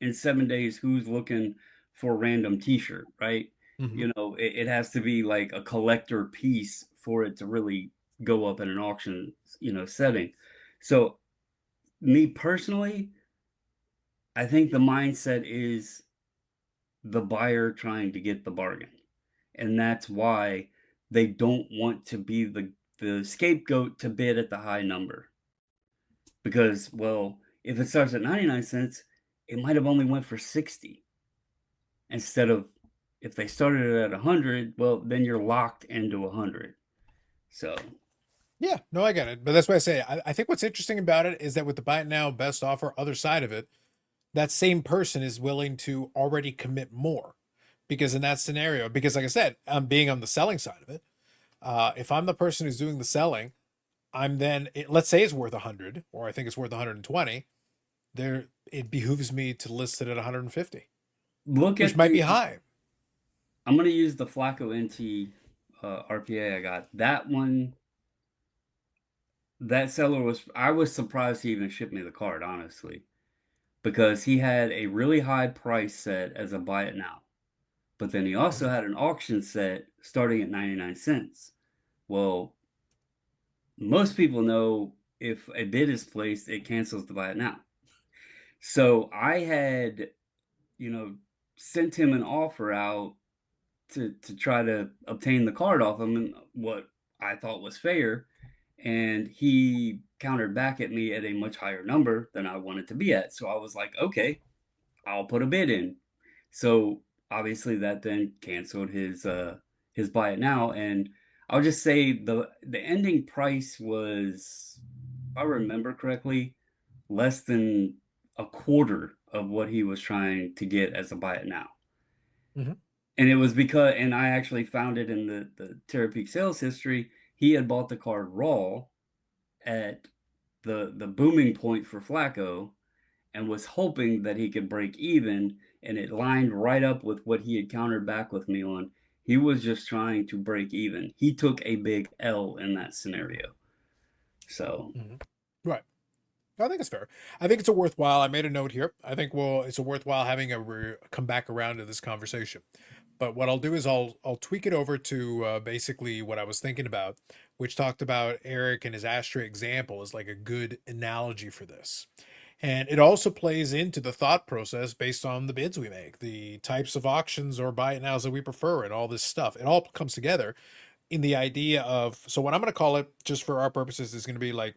in 7 days, who's looking for a random t-shirt, right? Mm-hmm. It has to be like a collector piece for it to really go up in an auction, setting. So me personally, I think the mindset is the buyer trying to get the bargain. And that's why they don't want to be the scapegoat to bid at the high number. Because, well, if it starts at 99 cents, it might have only went for 60. Instead of, if they started it at 100, well, then you're locked into 100. So yeah, no, I get it. But that's why I say I think what's interesting about it is that with the buy it now best offer other side of it, that same person is willing to already commit more. Because in that scenario, because like I said, I'm being on the selling side of it. If I'm the person who's doing the selling, I'm then, let's say it's worth 100, or I think it's worth 120. There, it behooves me to list it at 150, which might be high. I'm going to use the Flacco NT RPA I got. That one, that seller I was surprised he even shipped me the card, honestly, because he had a really high price set as a buy it now. But then he also had an auction set starting at 99 cents. Well, most people know if a bid is placed, it cancels the buy it now. So I had, you know, sent him an offer out to try to obtain the card off him, and what I thought was fair, and he countered back at me at a much higher number than I wanted to be at. So I was like, okay, I'll put a bid in. So obviously that then canceled his buy it now, and I'll just say the ending price was, if I remember correctly, less than a quarter of what he was trying to get as a buy it now. Mhm. And it was because, and I actually found it in the Terra Peak sales history, he had bought the card raw at the booming point for Flacco and was hoping that he could break even, and it lined right up with what he had countered back with me on. He was just trying to break even. He took a big L in that scenario. So, Right. I think it's fair. I think it's a worthwhile. I made a note here. I think it's a worthwhile having come back around to this conversation. But what I'll do is I'll tweak it over to basically what I was thinking about, which talked about Eric and his ashtray example as like a good analogy for this. And it also plays into the thought process based on the bids we make, the types of auctions or buy it nows that we prefer, and all this stuff. It all comes together in the idea of, so what I'm going to call it, just for our purposes, is going to be like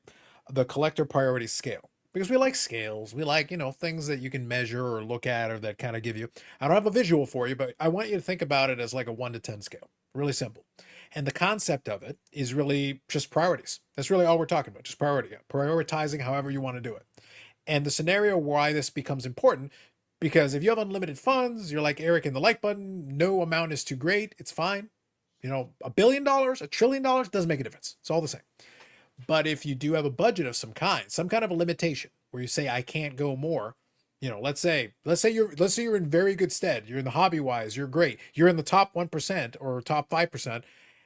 the collector priority scale, because we like scales. We like, things that you can measure or look at, or that kind of give you, I don't have a visual for you, but I want you to think about it as like a 1 to 10 scale. Really simple. And the concept of it is really just priorities. That's really all we're talking about. Just prioritizing however you want to do it. And the scenario why this becomes important, because if you have unlimited funds, you're like Eric in the like button, no amount is too great. It's fine. $1 billion, $1 trillion, doesn't make a difference. It's all the same. But if you do have a budget of some kind of a limitation where you say, I can't go more, let's say you're in very good stead. You're in the hobby wise, you're great. You're in the top 1% or top 5%,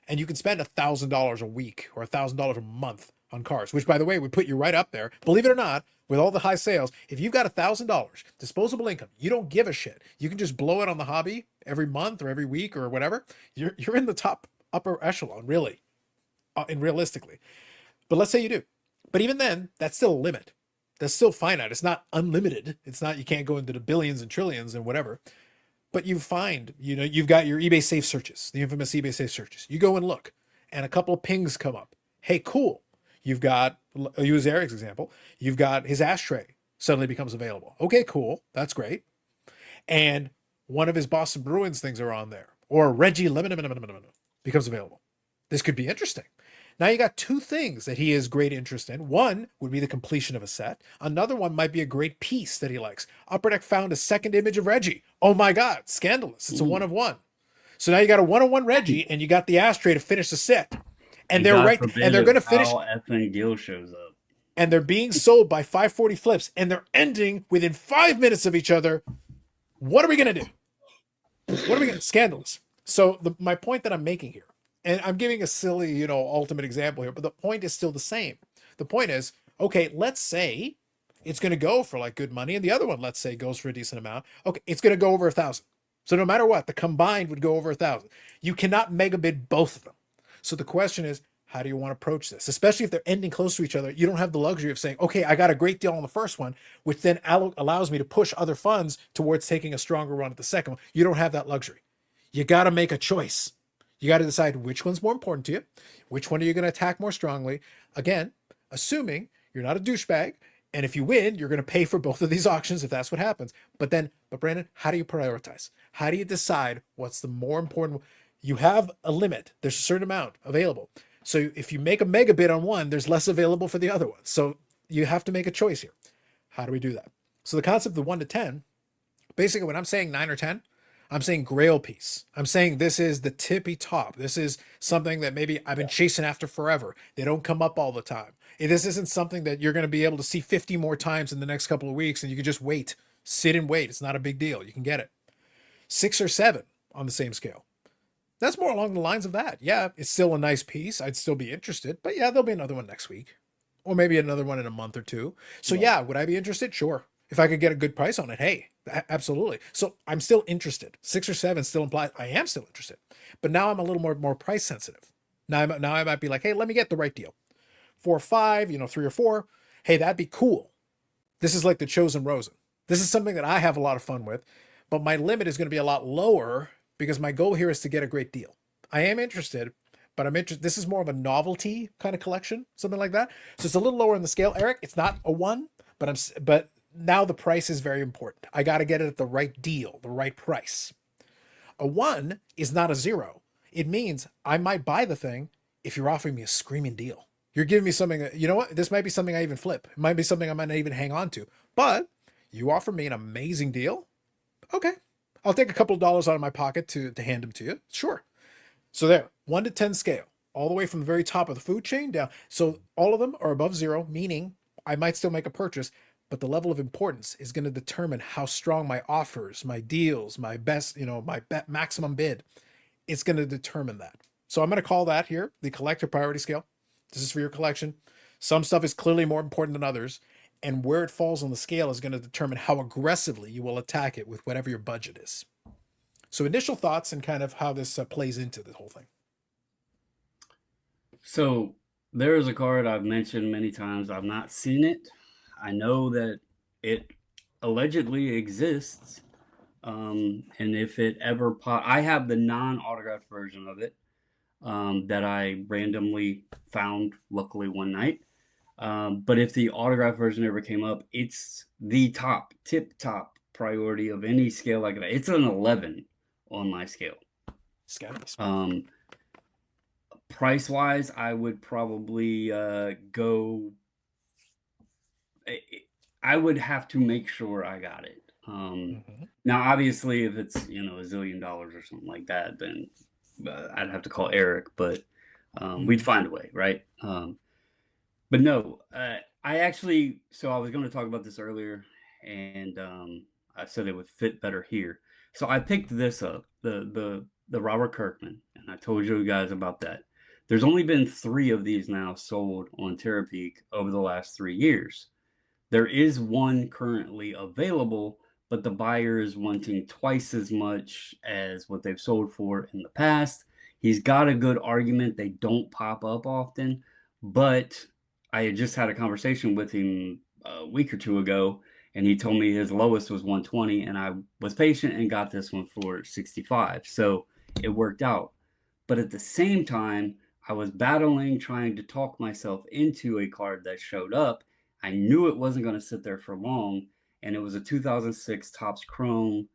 and you can spend $1,000 a week or $1,000 a month on cars, which by the way, would put you right up there. Believe it or not, with all the high sales, if you've got $1,000 disposable income, you don't give a shit. You can just blow it on the hobby every month or every week or whatever. You're in the top upper echelon, really, and realistically. But let's say you do. But even then, that's still a limit. That's still finite. It's not unlimited. It's not, you can't go into the billions and trillions and whatever. But you find, you've got your eBay safe searches, the infamous eBay safe searches. You go and look, and a couple of pings come up. Hey, cool. You've got, I'll use Eric's example, you've got his ashtray suddenly becomes available. Okay, cool. That's great. And one of his Boston Bruins things are on there. Or Reggie Lemon becomes available. This could be interesting. Now you got two things that he has great interest in. One would be the completion of a set. Another one might be a great piece that he likes. Upper Deck found a second image of Reggie. Oh my God, scandalous. It's a 1 of 1. So now you got a 1 of 1 Reggie, and you got the ashtray to finish the set. And they're right, and they're going to finish. Effing Gill shows up. And they're being sold by 540 flips, and they're ending within 5 minutes of each other. What are we going to do? What are we going to? Scandalous. So my point that I'm making here, and I'm giving a silly, ultimate example here, but the point is still the same. The point is, okay, let's say it's going to go for like good money, and the other one, let's say, goes for a decent amount. Okay, it's going to go over 1,000. So no matter what, the combined would go over 1,000. You cannot mega bid both of them. So the question is, how do you want to approach this? Especially if they're ending close to each other, you don't have the luxury of saying, okay, I got a great deal on the first one, which then allows me to push other funds towards taking a stronger run at the second one. You don't have that luxury. You got to make a choice. You got to decide which one's more important to you. Which one are you going to attack more strongly? Again, assuming you're not a douchebag. And if you win, you're going to pay for both of these auctions if that's what happens. But Brandon, how do you prioritize? How do you decide what's the more important? You have a limit. There's a certain amount available. So if you make a mega bid on one, there's less available for the other one. So you have to make a choice here. How do we do that? So the concept of 1 to 10, basically when I'm saying 9 or 10, I'm saying grail piece. I'm saying this is the tippy top. This is something that maybe I've been chasing after forever. They don't come up all the time. This isn't something that you're going to be able to see 50 more times in the next couple of weeks, and you can just wait. Sit and wait. It's not a big deal. You can get it. 6 or 7 on the same scale. That's more along the lines of that. Yeah, it's still a nice piece. I'd still be interested. But yeah, there'll be another one next week. Or maybe another one in a month or two. So yeah, would I be interested? Sure. If I could get a good price on it, hey, absolutely. So I'm still interested. 6 or 7 still implies I am still interested. But now I'm a little more price sensitive. Now I might be like, hey, let me get the right deal. 4 or 5, 3 or 4, hey, that'd be cool. This is like the chosen Rosen. This is something that I have a lot of fun with, but my limit is going to be a lot lower because my goal here is to get a great deal. I am interested, but I'm interested. This is more of a novelty kind of collection, something like that. So it's a little lower in the scale, Eric. It's not a 1, but now the price is very important. I got to get it at the right deal, the right price. A 1 is not a 0. It means I might buy the thing if you're offering me a screaming deal. You're giving me something that, you know what? This might be something I even flip. It might be something I might not even hang on to. But you offer me an amazing deal. Okay. I'll take a couple of dollars out of my pocket to hand them to you. Sure. So there, 1 to 10 scale, all the way from the very top of the food chain down. So all of them are above 0, meaning I might still make a purchase, but the level of importance is going to determine how strong my offers, my deals, my best, maximum bid. It's going to determine that. So I'm going to call that here the collector priority scale. This is for your collection. Some stuff is clearly more important than others, and where it falls on the scale is going to determine how aggressively you will attack it with whatever your budget is. So initial thoughts and kind of how this plays into the whole thing. So there is a card I've mentioned many times. I've not seen it. I know that it allegedly exists. And if it ever I have the non-autographed version of it that I randomly found, luckily, one night. But if the autograph version ever came up, it's the tip top priority of any scale like that. It's an 11 on my scale. Price wise, I would probably go. I would have to make sure I got it. Now, obviously, if it's $1 zillion or something like that, then I'd have to call Eric. But we'd find a way, right? But no, I actually. So I was going to talk about this earlier, and I said it would fit better here. So I picked this up, the Robert Kirkman, and I told you guys about that. There's only been 3 of these now sold on Terapeak over the last 3 years. There is one currently available, but the buyer is wanting twice as much as what they've sold for in the past. He's got a good argument. They don't pop up often, but I had just had a conversation with him a week or 2 ago, and he told me his lowest was 120, and I was patient and got this one for 65. So it worked out. But at the same time, I was battling, trying to talk myself into a card that showed up. I knew it wasn't going to sit there for long, and it was a 2006 Topps Chrome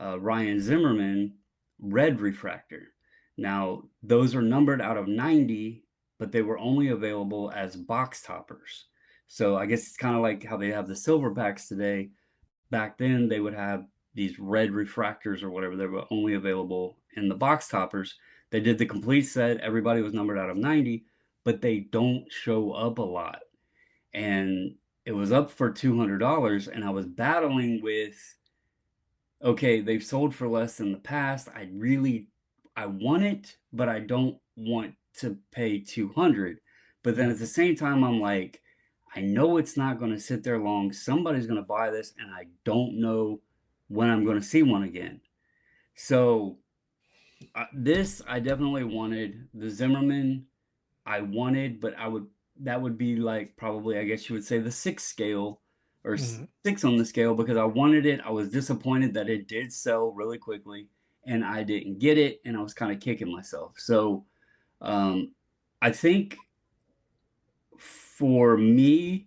Ryan Zimmerman red refractor. Now, those are numbered out of 90, but they were only available as box toppers. So I guess it's kind of like how they have the silver packs today. Back then, they would have these red refractors or whatever. They were only available in the box toppers. They did the complete set. Everybody was numbered out of 90, but they don't show up a lot. And it was up for $200, and I was battling with, okay, they've sold for less in the past. I want it, but I don't want to pay 200. But then at the same time, I'm like, I know it's not going to sit there long. Somebody's going to buy this, and I don't know when I'm going to see one again. So this, I definitely wanted. The Zimmerman, I wanted, but that would be like probably, I guess you would say, the 6 scale or 6 on the scale, because I wanted it. I was disappointed that it did sell really quickly and I didn't get it, and I was kind of kicking myself. So I think for me,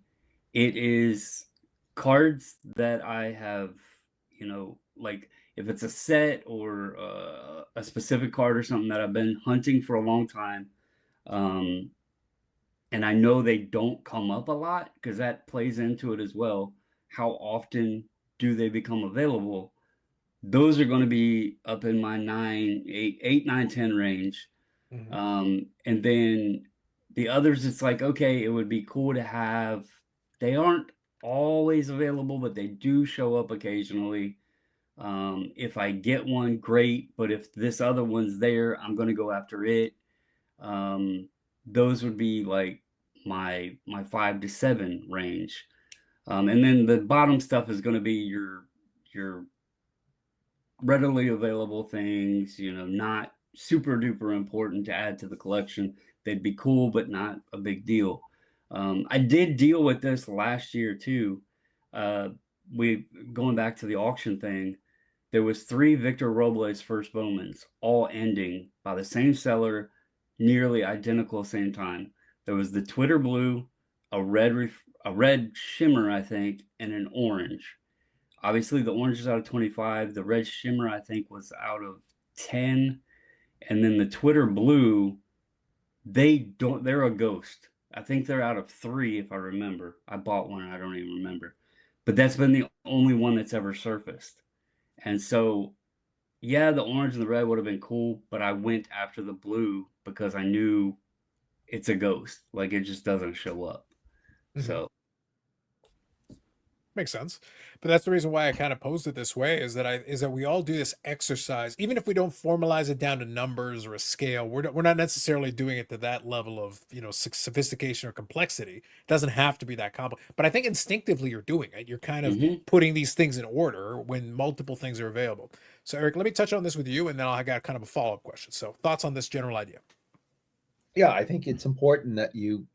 it is cards that I have, like if it's a set or a specific card or something that I've been hunting for a long time, and I know they don't come up a lot, because that plays into it as well. How often do they become available? Those are going to be up in my 8, 9, 10 range. And then the others, it's like, okay, it would be cool to have. They aren't always available, but they do show up occasionally. If I get one, great. But if this other one's there, I'm going to go after it. Those would be like my 5 to 7 range. And then the bottom stuff is going to be your readily available things, not super duper important to add to the collection. They'd be cool, but not a big deal. I did deal with this last year too. We going back to the auction thing. There was 3 Victor Robles first Bowmans, all ending by the same seller, nearly identical same time. There was the Twitter blue, a red shimmer, I think, and an orange. Obviously, the orange is out of 25. The red shimmer, I think, was out of 10. And then the Twitter blue, they're a ghost. I think they're out of 3, if I remember. I bought one, I don't even remember. But that's been the only one that's ever surfaced. And so, yeah, the orange and the red would have been cool, but I went after the blue because I knew it's a ghost. Like it just doesn't show up. Mhm. So Makes sense. But that's the reason why I kind of posed it this way is that we all do this exercise, even if we don't formalize it down to numbers or a scale. We're not necessarily doing it to that level of, sophistication or complexity. It doesn't have to be that complex. But I think instinctively you're doing it. You're kind of mhm. putting these things in order when multiple things are available. So Eric, let me touch on this with you, and then I got kind of a follow-up question. So thoughts on this general idea? Yeah, I think it's important that you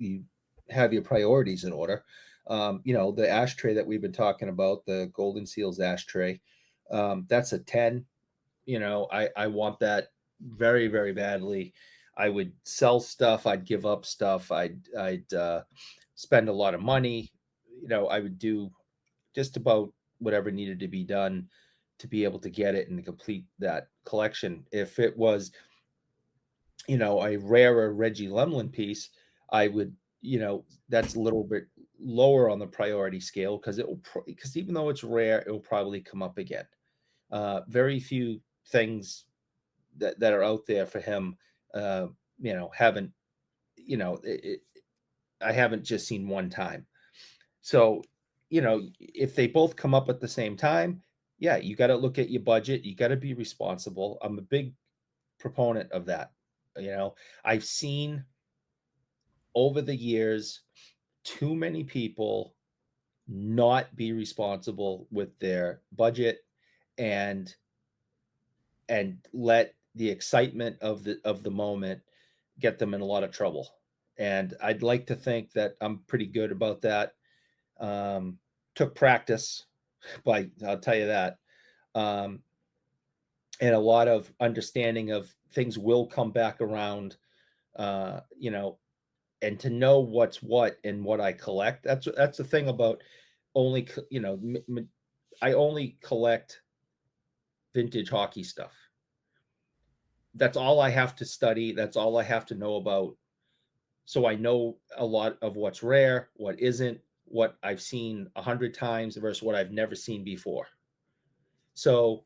have your priorities in order. The ashtray that we've been talking about, the Golden Seals ashtray, that's a 10. I want that very, very badly. I would sell stuff. I'd give up stuff. I'd spend a lot of money. I would do just about whatever needed to be done to be able to get it and complete that collection. If it was, a rarer Reggie Lemlin piece, I would, that's a little bit lower on the priority scale because because even though it's rare, it will probably come up again. Very few things that are out there for him, haven't, I haven't just seen one time. So, if they both come up at the same time, yeah, you got to look at your budget. You got to be responsible. I'm a big proponent of that. I've seen over the years too many people not be responsible with their budget and let the excitement of the moment get them in a lot of trouble. And I'd like to think that I'm pretty good about that. Took practice, but I'll tell you that. Um, and a lot of understanding of things will come back around, uh, you know, and to know what's what and what I collect. That's the thing about only, I only collect vintage hockey stuff. That's all I have to study. That's all I have to know about. So I know a lot of what's rare, what isn't, what I've seen 100 times versus what I've never seen before. So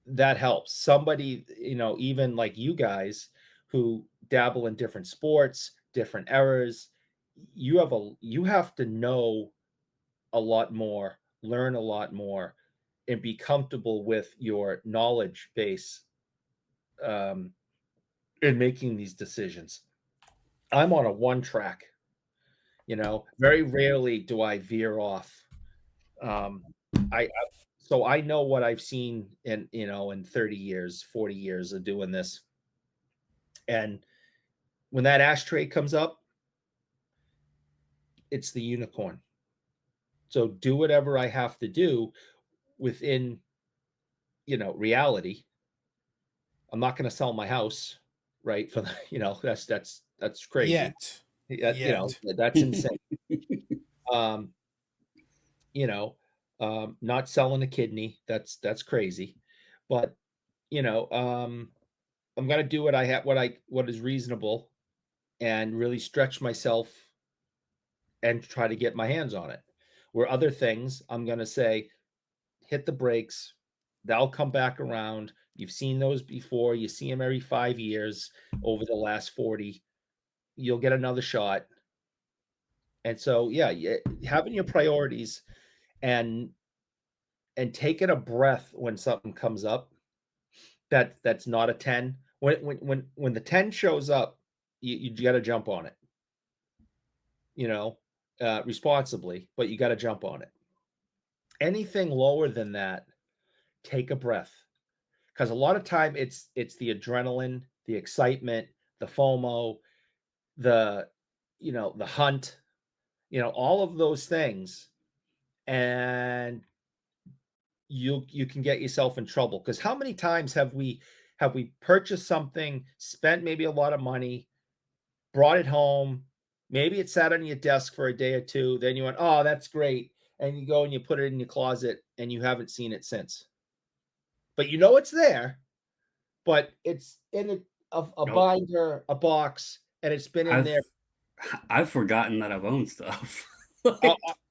that helps. Somebody, even like you guys who dabble in different sports, different eras, you have to know a lot more, learn a lot more, and be comfortable with your knowledge base um, in making these decisions. I'm on a one track, very rarely do I veer off. Um, I so I know what I've seen in 30 years, 40 years of doing this. And when that ashtray comes up, it's the unicorn. So do whatever I have to do within, reality. I'm not going to sell my house, right? For the, that's crazy. Yet, Yeah, yet. that's insane. Um, you know, not selling a kidney, that's crazy. But, you know, um, I'm going to do what is reasonable and really stretch myself and try to get my hands on it. Where other things, I'm going to say, hit the brakes. They'll come back around. You've seen those before. You see them every 5 years over the last 40. You'll get another shot. And so, yeah, having your priorities and taking a breath when something comes up that's not a 10. When the 10 shows up, you got to jump on it, responsibly, but you got to jump on it. Anything lower than that, take a breath, because a lot of time it's the adrenaline, the excitement, the FOMO, the the hunt, all of those things, and you can get yourself in trouble. Because how many times have we purchased something, spent maybe a lot of money, brought it home, maybe it sat on your desk for a day or two, then you went, oh, that's great, and you go and you put it in your closet and you haven't seen it since, but it's there, but it's in a Nope. binder, a box, and it's been in there. I've forgotten that I've owned stuff.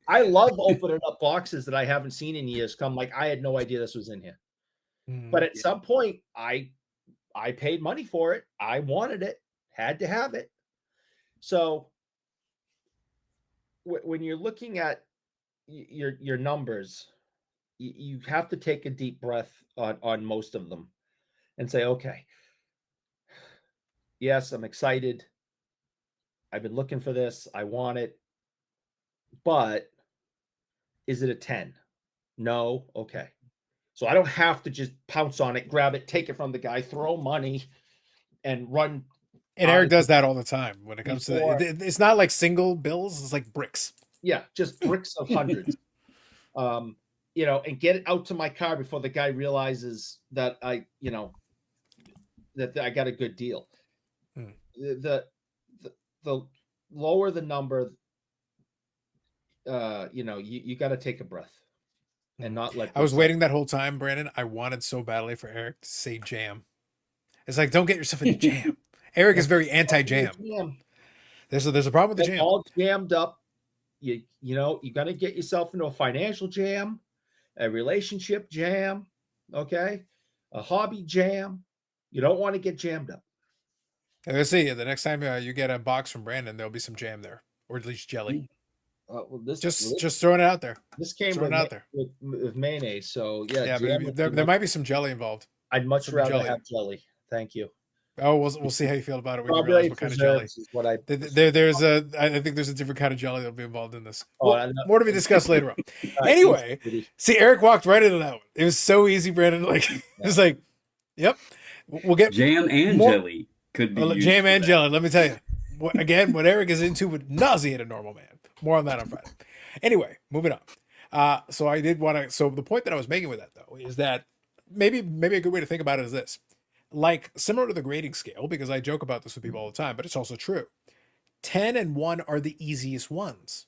I love opening up boxes that I haven't seen in years. Come, like, I had no idea this was in here. But at some point, I paid money for it. I wanted it, had to have it. So when you're looking at your numbers, you have to take a deep breath on most of them and say, okay, yes, I'm excited. I've been looking for this. I want it. But is it a 10? No. Okay. So I don't have to just pounce on it, grab it, take it from the guy, throw money, and run. And Eric does that all the time when it comes to it's not like single bills, it's like bricks. Yeah, just bricks of hundreds. And get it out to my car before the guy realizes that that I got a good deal. The lower the number, you got to take a breath and not let. I was waiting that whole time, Brandon. I wanted so badly for Eric to say jam. It's like, don't get yourself into jam. Eric is very anti-jam. There's a problem with the jam. All jammed up. You got to get yourself into a financial jam, a relationship jam, okay, a hobby jam. You don't want to get jammed up. Let's see. The next time you get a box from Brandon, there'll be some jam there, or at least jelly. Just throwing it out there. This came with mayonnaise, so yeah. There might be some jelly involved. I'd much rather have jelly. Thank you. Oh, we'll see how you feel about it when you realize what kind of jelly. I think there's a different kind of jelly that'll be involved in this. More to be discussed later on. Anyway, see, Eric walked right into that one. It was so easy, Brandon. Like it was like, yep, we'll get jam and jelly could be jam and jelly. Let me tell you, what Eric is into would nauseate a normal man. More on that on Friday. Anyway, moving on. So I did want to. So the point that I was making with that though is that maybe a good way to think about it is this. Like similar to the grading scale, because I joke about this with people all the time, but it's also true. 10 and 1 are the easiest ones.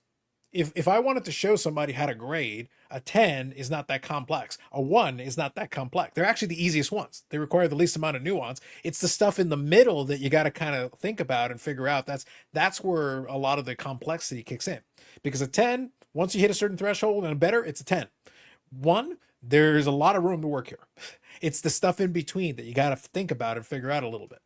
If I wanted to show somebody how to grade, a 10 is not that complex. A 1 is not that complex. They're actually the easiest ones. They require the least amount of nuance. It's the stuff in the middle that you got to kind of think about and figure out. That's where a lot of the complexity kicks in. Because a 10, once you hit a certain threshold and better, it's a 10. 1, there's a lot of room to work here. It's the stuff in between that you got to think about and figure out a little bit.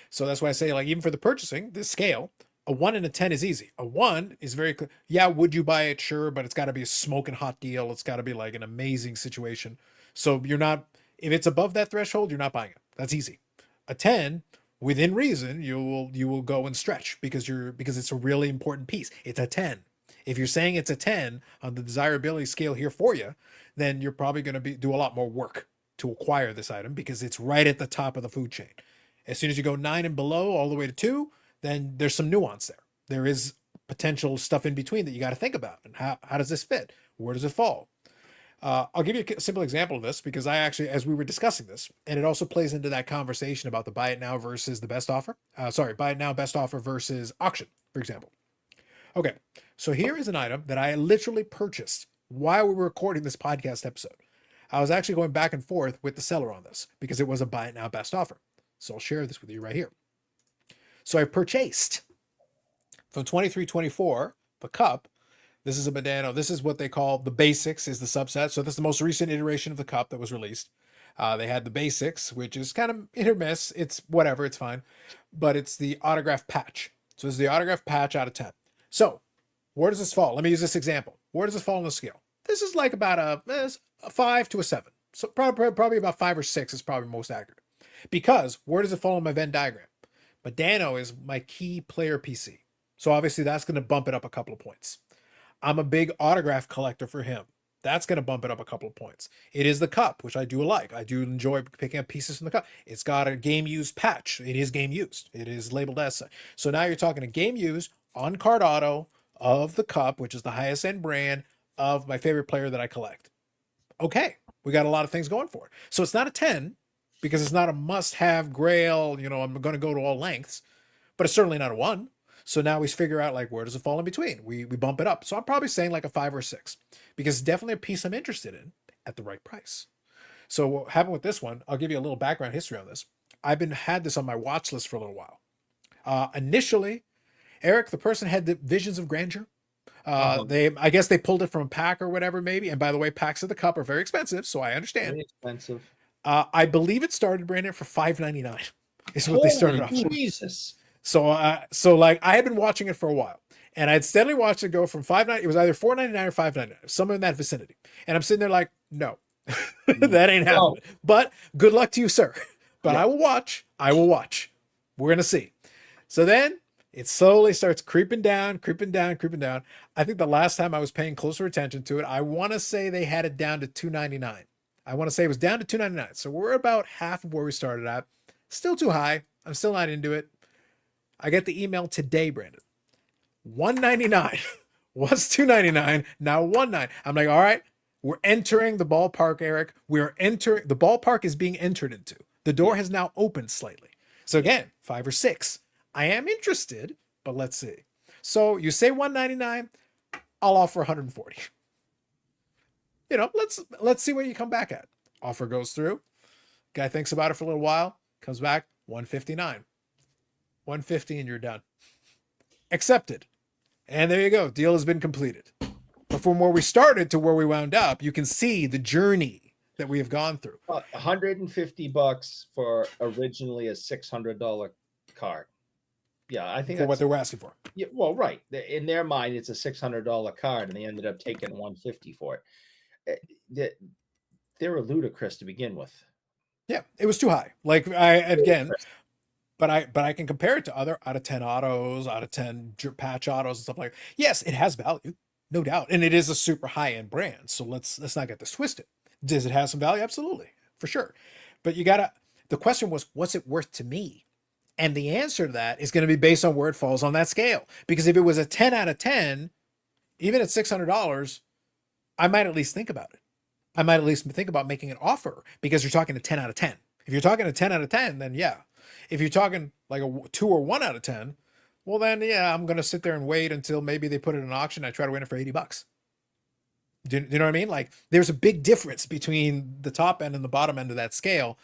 So that's why I say, like, even for the purchasing, this scale, a 1 and a 10 is easy. A 1 is very clear. Yeah, would you buy it? Sure, but it's got to be a smoking hot deal. It's got to be like an amazing situation. So you're not, if it's above that threshold, you're not buying it. That's easy. A 10, within reason, you will go and stretch because it's a really important piece. It's a 10. If you're saying it's a 10 on the desirability scale here for you, then you're probably going to do a lot more work to acquire this item because it's right at the top of the food chain. As soon as you go 9 and below all the way to 2, then there's some nuance there. There is potential stuff in between that you got to think about. And how does this fit? Where does it fall? I'll give you a simple example of this because I actually, as we were discussing this, and it also plays into that conversation about the buy it now versus the best offer. Buy it now, best offer versus auction, for example. Okay, so here is an item that I literally purchased while we were recording this podcast episode. I was actually going back and forth with the seller on this because it was a buy it now best offer. So I'll share this with you right here. So I purchased from 2324 the cup. This is a Medano. This is what they call the basics is the subset. So this is the most recent iteration of the cup that was released. They had the basics, which is kind of hit or miss. It's whatever. It's fine. But it's the autograph patch. So this is the autograph patch out of 10. So where does this fall? Let me use this example. Where does this fall on the scale? This is like about a 5 to a 7. So probably about 5 or 6 is probably most accurate. Because where does it fall on my Venn diagram? Medano is my key player PC. So obviously that's going to bump it up a couple of points. I'm a big autograph collector for him. That's going to bump it up a couple of points. It is the cup, which I do like. I do enjoy picking up pieces from the cup. It's got a game used patch. It is game used. It is labeled as such. So now you're talking a game used on card auto of the cup, which is the highest end brand of my favorite player that I collect. Okay, we got a lot of things going for it. So it's not a 10 because it's not a must have grail, you know, I'm going to go to all lengths, but it's certainly not a 1. So now we figure out like where does it fall in between? We bump it up. So I'm probably saying like a 5 or 6 because it's definitely a piece I'm interested in at the right price. So what happened with this one, I'll give you a little background history on this. I've been had this on my watch list for a little while. Initially, Eric, the person had the visions of grandeur. I guess they pulled it from a pack or whatever, maybe. And by the way, packs of the cup are very expensive, so I understand. Very expensive. I believe it started, Brandon, for $5.99 is what they started off. Jesus. So like I had been watching it for a while, and I'd steadily watched it go from $5.99. It was either $4.99 or $5.99, somewhere in that vicinity. And I'm sitting there like, no, that ain't happening. But good luck to you, sir. But yeah. I will watch. We're gonna see. So then it slowly starts creeping down. I think the last time I was paying closer attention to it, I want to say they had it down to $2.99. I want to say it was down to $2.99. So we're about half of where we started at. Still too high. I'm still not into it. I get the email today, Brandon. $1.99 was $2.99. Now $1.99. I'm like, all right, we're entering the ballpark, Eric. The ballpark is being entered into. The door has now opened slightly. So again, 5 or 6. I am interested, but let's see. So you say $1.99, I'll offer $140. You know, let's see what you come back at. Offer goes through. Guy thinks about it for a little while, comes back, $159. $150 and you're done. Accepted. And there you go. Deal has been completed. But from where we started to where we wound up, you can see the journey that we have gone through. $150 for originally a $600 card. Yeah, I think for what they were asking for. Yeah, well, right. In their mind, it's a $600 card, and they ended up taking $150 for it. They were ludicrous to begin with. Yeah, it was too high. Like but I can compare it to other out of 10 autos, out of 10 patch autos and stuff like that. Yes, it has value, no doubt, and it is a super high end brand. So let's not get this twisted. Does it have some value? Absolutely, for sure. But the question was, what's it worth to me? And the answer to that is going to be based on where it falls on that scale. Because if it was a 10 out of 10, even at $600, I might at least think about it. I might at least think about making an offer because you're talking a 10 out of 10. If you're talking a 10 out of 10, then yeah. If you're talking like a 2 or 1 out of 10, well then yeah, I'm going to sit there and wait until maybe they put it in an auction. I try to win it for $80. Do you know what I mean? Like there's a big difference between the top end and the bottom end of that scale.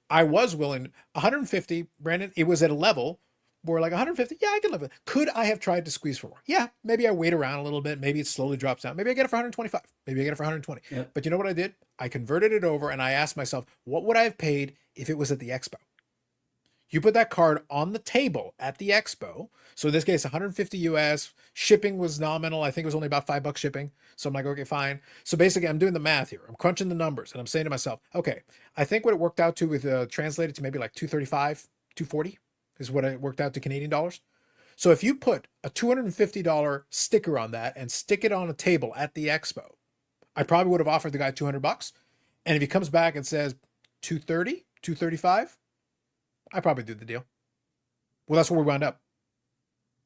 I was willing 150, Brandon. It was at a level where like 150. Yeah, I can live with it. Could I have tried to squeeze for more? Yeah, maybe I wait around a little bit. Maybe it slowly drops down. Maybe I get it for 125. Maybe I get it for 120. Yep. But you know what I did? I converted it over and I asked myself, what would I have paid if it was at the expo? You put that card on the table at the expo. So in this case, 150 US. Shipping was nominal. I think it was only about $5 shipping. So I'm like, okay, fine. So basically, I'm doing the math here. I'm crunching the numbers, and I'm saying to myself, okay, I think what it worked out to with translated to maybe like 235, 240 is what it worked out to Canadian dollars. So if you put a $250 sticker on that and stick it on a table at the expo, I probably would have offered the guy $200. And if he comes back and says 230, 235, I probably do the deal. Well, that's where we wound up.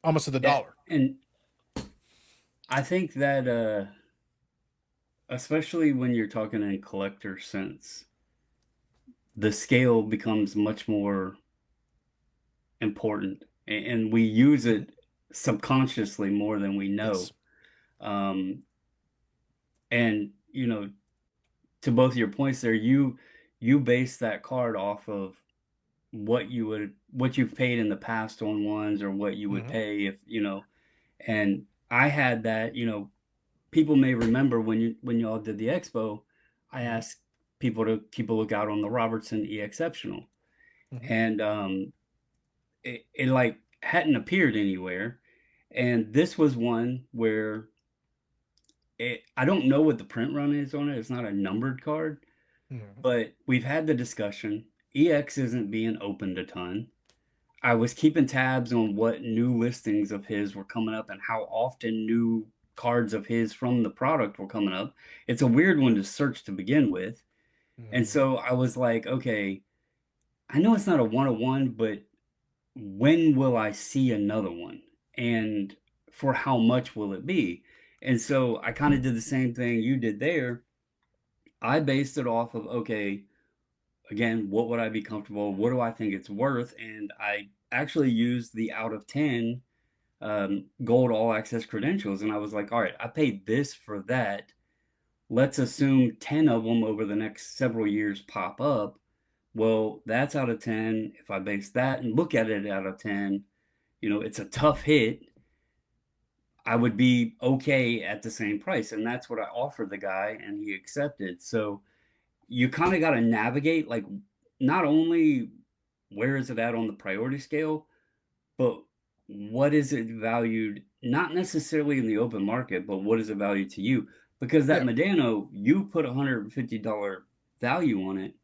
Almost to the dollar. And I think that, especially when you're talking in collector sense, the scale becomes much more important, and we use it subconsciously more than we know. Yes. And you know, to both your points there, you base that card off of what you've paid in the past on ones, or what you would pay if you know. And I had that, you know, people may remember when y'all did the expo, I asked people to keep a lookout on the Robertson E-Exceptional. And it like hadn't appeared anywhere. And this was one where I don't know what the print run is on it. It's not a numbered card, but we've had the discussion. EX isn't being opened a ton. I was keeping tabs on what new listings of his were coming up and how often new cards of his from the product were coming up. It's a weird one to search to begin with. And so I was like, okay, I know it's not a 101, but when will I see another one? And for how much will it be? And so I kind of did the same thing you did there. I based it off of, okay, again, what would I be comfortable? What do I think it's worth? And I actually used the out of 10 gold all access credentials. And I was like, all right, I paid this for that. Let's assume 10 of them over the next several years pop up. Well, that's out of 10. If I base that and look at it out of 10, it's a tough hit. I would be okay at the same price. And that's what I offered the guy, and he accepted. So you kind of got to navigate, like, not only where is it at on the priority scale, but what is it valued, not necessarily in the open market, but what is it valued to you? Because that Yeah. Medano, you put $150 value on it,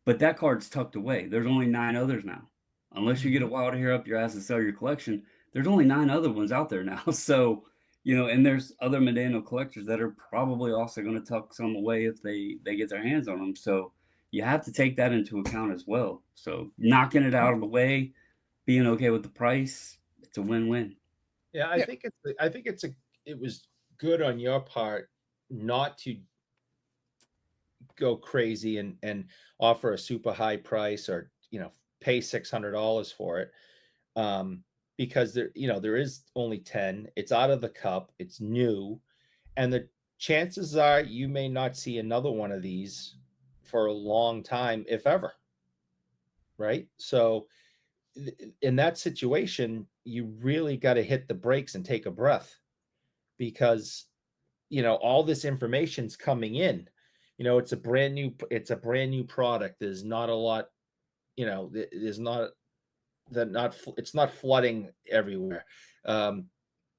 but that card's tucked away. There's only 9 others now. Unless you get a wild hair up your ass and sell your collection, there's only 9 other ones out there now. So, and there's other Medano collectors that are probably also going to tuck some away if they get their hands on them. So you have to take that into account as well. So knocking it out of the way, being okay with the price, it's a win-win. Yeah, I think it was good on your part not to go crazy and offer a super high price, or pay $600 for it, because there is only 10. It's out of the cup, it's new, and the chances are you may not see another one of these for a long time, if ever. Right? So in that situation, you really got to hit the brakes and take a breath, because all this information's coming in. It's a brand new product. There's not a lot, there's not it's not flooding everywhere.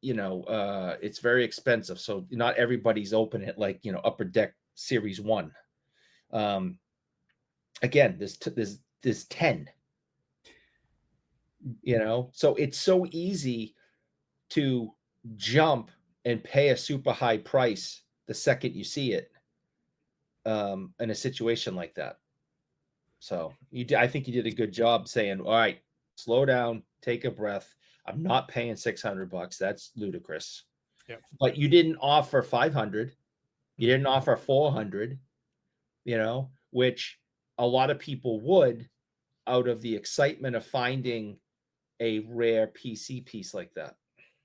It's very expensive, so not everybody's open it, like Upper Deck Series 1. Again, there's 10. So it's so easy to jump and pay a super high price the second you see it, in a situation like that. So I think you did a good job saying, all right, slow down, take a breath. I'm not paying $600. That's ludicrous. Yep. But you didn't offer 500. You didn't offer 400, which a lot of people would, out of the excitement of finding a rare PC piece like that.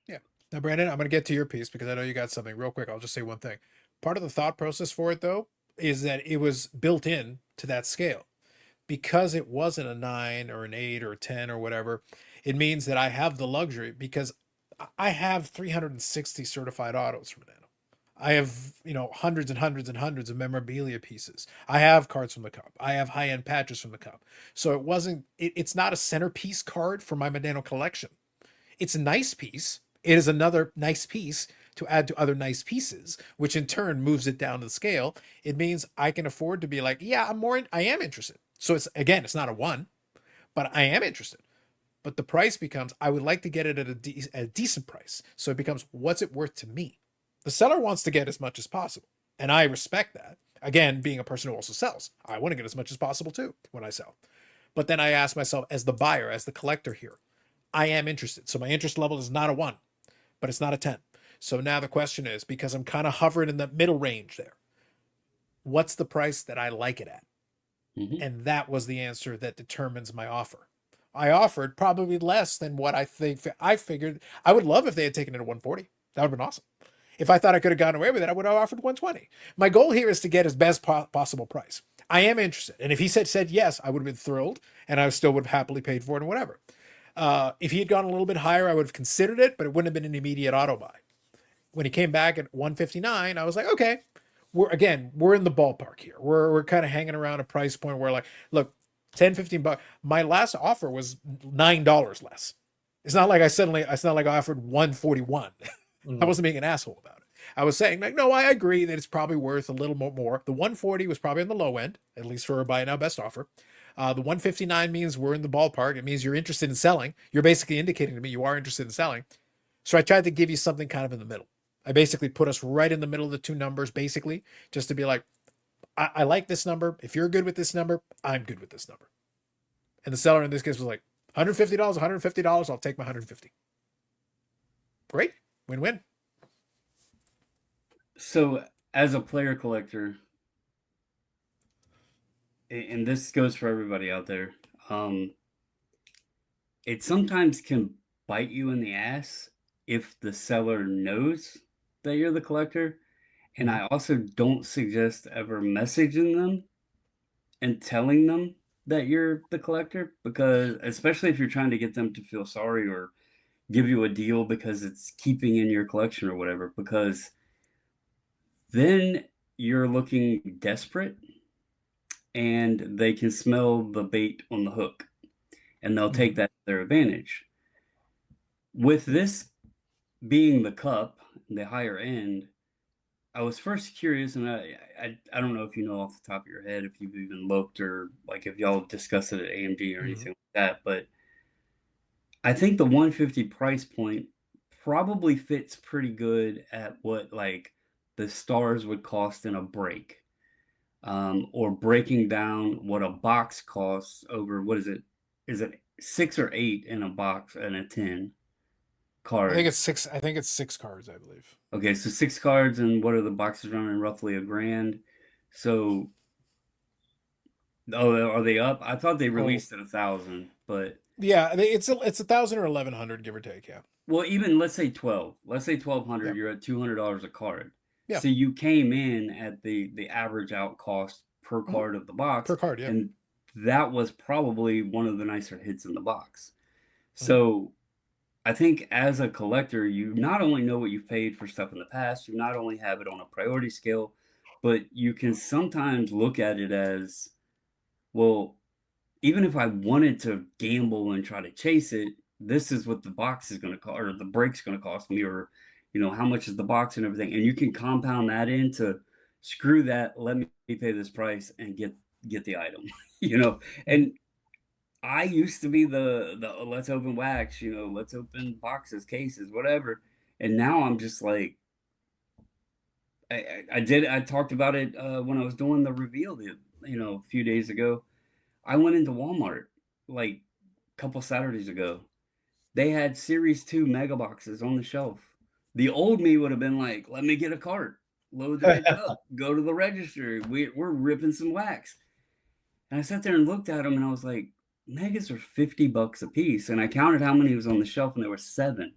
Yeah. Now, Brandon, I'm going to get to your piece because I know you got something real quick. I'll just say one thing. Part of the thought process for it, though, is that it was built in to that scale. Because it wasn't a 9 or an 8 or a 10 or whatever, it means that I have the luxury, because I have 360 certified autos from Nano. I have, hundreds and hundreds and hundreds of memorabilia pieces. I have cards from the cup. I have high-end patches from the cup. So it's not a centerpiece card for my Medano collection. It's a nice piece. It is another nice piece to add to other nice pieces, which in turn moves it down the scale. It means I can afford to be like, yeah, I am interested. So it's not a 1, but I am interested. But the price becomes, I would like to get it at a decent price. So it becomes, what's it worth to me? The seller wants to get as much as possible, and I respect that. Again, being a person who also sells, I want to get as much as possible too when I sell. But then I ask myself, as the buyer, as the collector here, I am interested. So my interest level is not a 1, but it's not a 10. So now the question is, because I'm kind of hovering in the middle range there, what's the price that I like it at? Mm-hmm. And that was the answer that determines my offer. I offered probably less than what I figured. I would love if they had taken it at 140. That would have been awesome. If I thought I could have gotten away with it, I would have offered 120. My goal here is to get his best possible price. I am interested. And if he said yes, I would have been thrilled, and I still would have happily paid for it and whatever. If he had gone a little bit higher, I would have considered it, but it wouldn't have been an immediate auto buy. When he came back at 159, I was like, okay, we're in the ballpark here. We're kind of hanging around a price point where, like, look, 10, 15 bucks. My last offer was $9 less. It's not like I offered 141. I wasn't being an asshole about it. I was saying, like, no, I agree that it's probably worth a little more. The 140 was probably on the low end, at least for a buy now best offer. The 159 means we're in the ballpark. It means you're interested in selling. You're basically indicating to me you are interested in selling. So I tried to give you something kind of in the middle. I basically put us right in the middle of the two numbers, basically, just to be like, I like this number. If you're good with this number, I'm good with this number. And the seller in this case was like, $150, $150, I'll take my 150. Great. Win-win. So, as a player collector, and this goes for everybody out there, it sometimes can bite you in the ass if the seller knows that you're the collector. And I also don't suggest ever messaging them and telling them that you're the collector, because especially if you're trying to get them to feel sorry or give you a deal because it's keeping in your collection or whatever, because then you're looking desperate and they can smell the bait on the hook and they'll take that to their advantage. With this being the cup, the higher end, I was first curious, and I don't know if you know off the top of your head if you've even looked or like if y'all discussed it at AMG or anything like that, but I think the 150 price point probably fits pretty good at what like the stars would cost in a break, or breaking down what a box costs over what is it? Is it 6 or 8 in a box and a 10 I think card? it's 6. I think it's 6 cards, I believe. Okay, so 6 cards, and what are the boxes running? Roughly $1,000. So, oh, are they up? I thought they released at 1,000, but Yeah, it's 1,000 or 1,100, give or take. Yeah. well, even let's say 12. Let's say 1,200. Yep. You're at $200 a card. Yeah. So you came in at the average out cost per card of the box, Per card, yeah. and that was probably one of the nicer hits in the box. So I think as a collector, you not only know what you've paid for stuff in the past, you not only have it on a priority scale, but you can sometimes look at it as, well, even if I wanted to gamble and try to chase it, this is what the box is going to cost, or the break's going to cost me, or how much is the box and everything, and you can compound that into, screw that, let me pay this price and get the item, and I used to be the let's open wax, let's open boxes, cases, whatever. And now I'm just like, I talked about it when I was doing the reveal, a few days ago. I went into Walmart like a couple Saturdays ago. They had Series 2 mega boxes on the shelf. The old me would have been like, let me get a cart, load the bitch up, go to the register. We're ripping some wax. And I sat there and looked at them and I was like, megas are $50 a piece. And I counted how many was on the shelf and there were 7.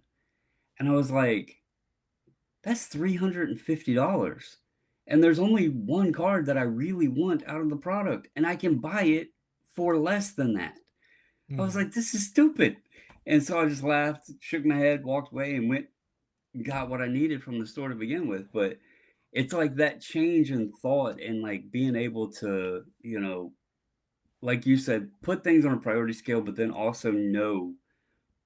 And I was like, that's $350. And there's only one card that I really want out of the product. And I can buy it for less than that. I was like, this is stupid. And so I just laughed, shook my head, walked away, and went and got what I needed from the store to begin with. But it's like that change in thought and like being able to, like you said, put things on a priority scale, but then also know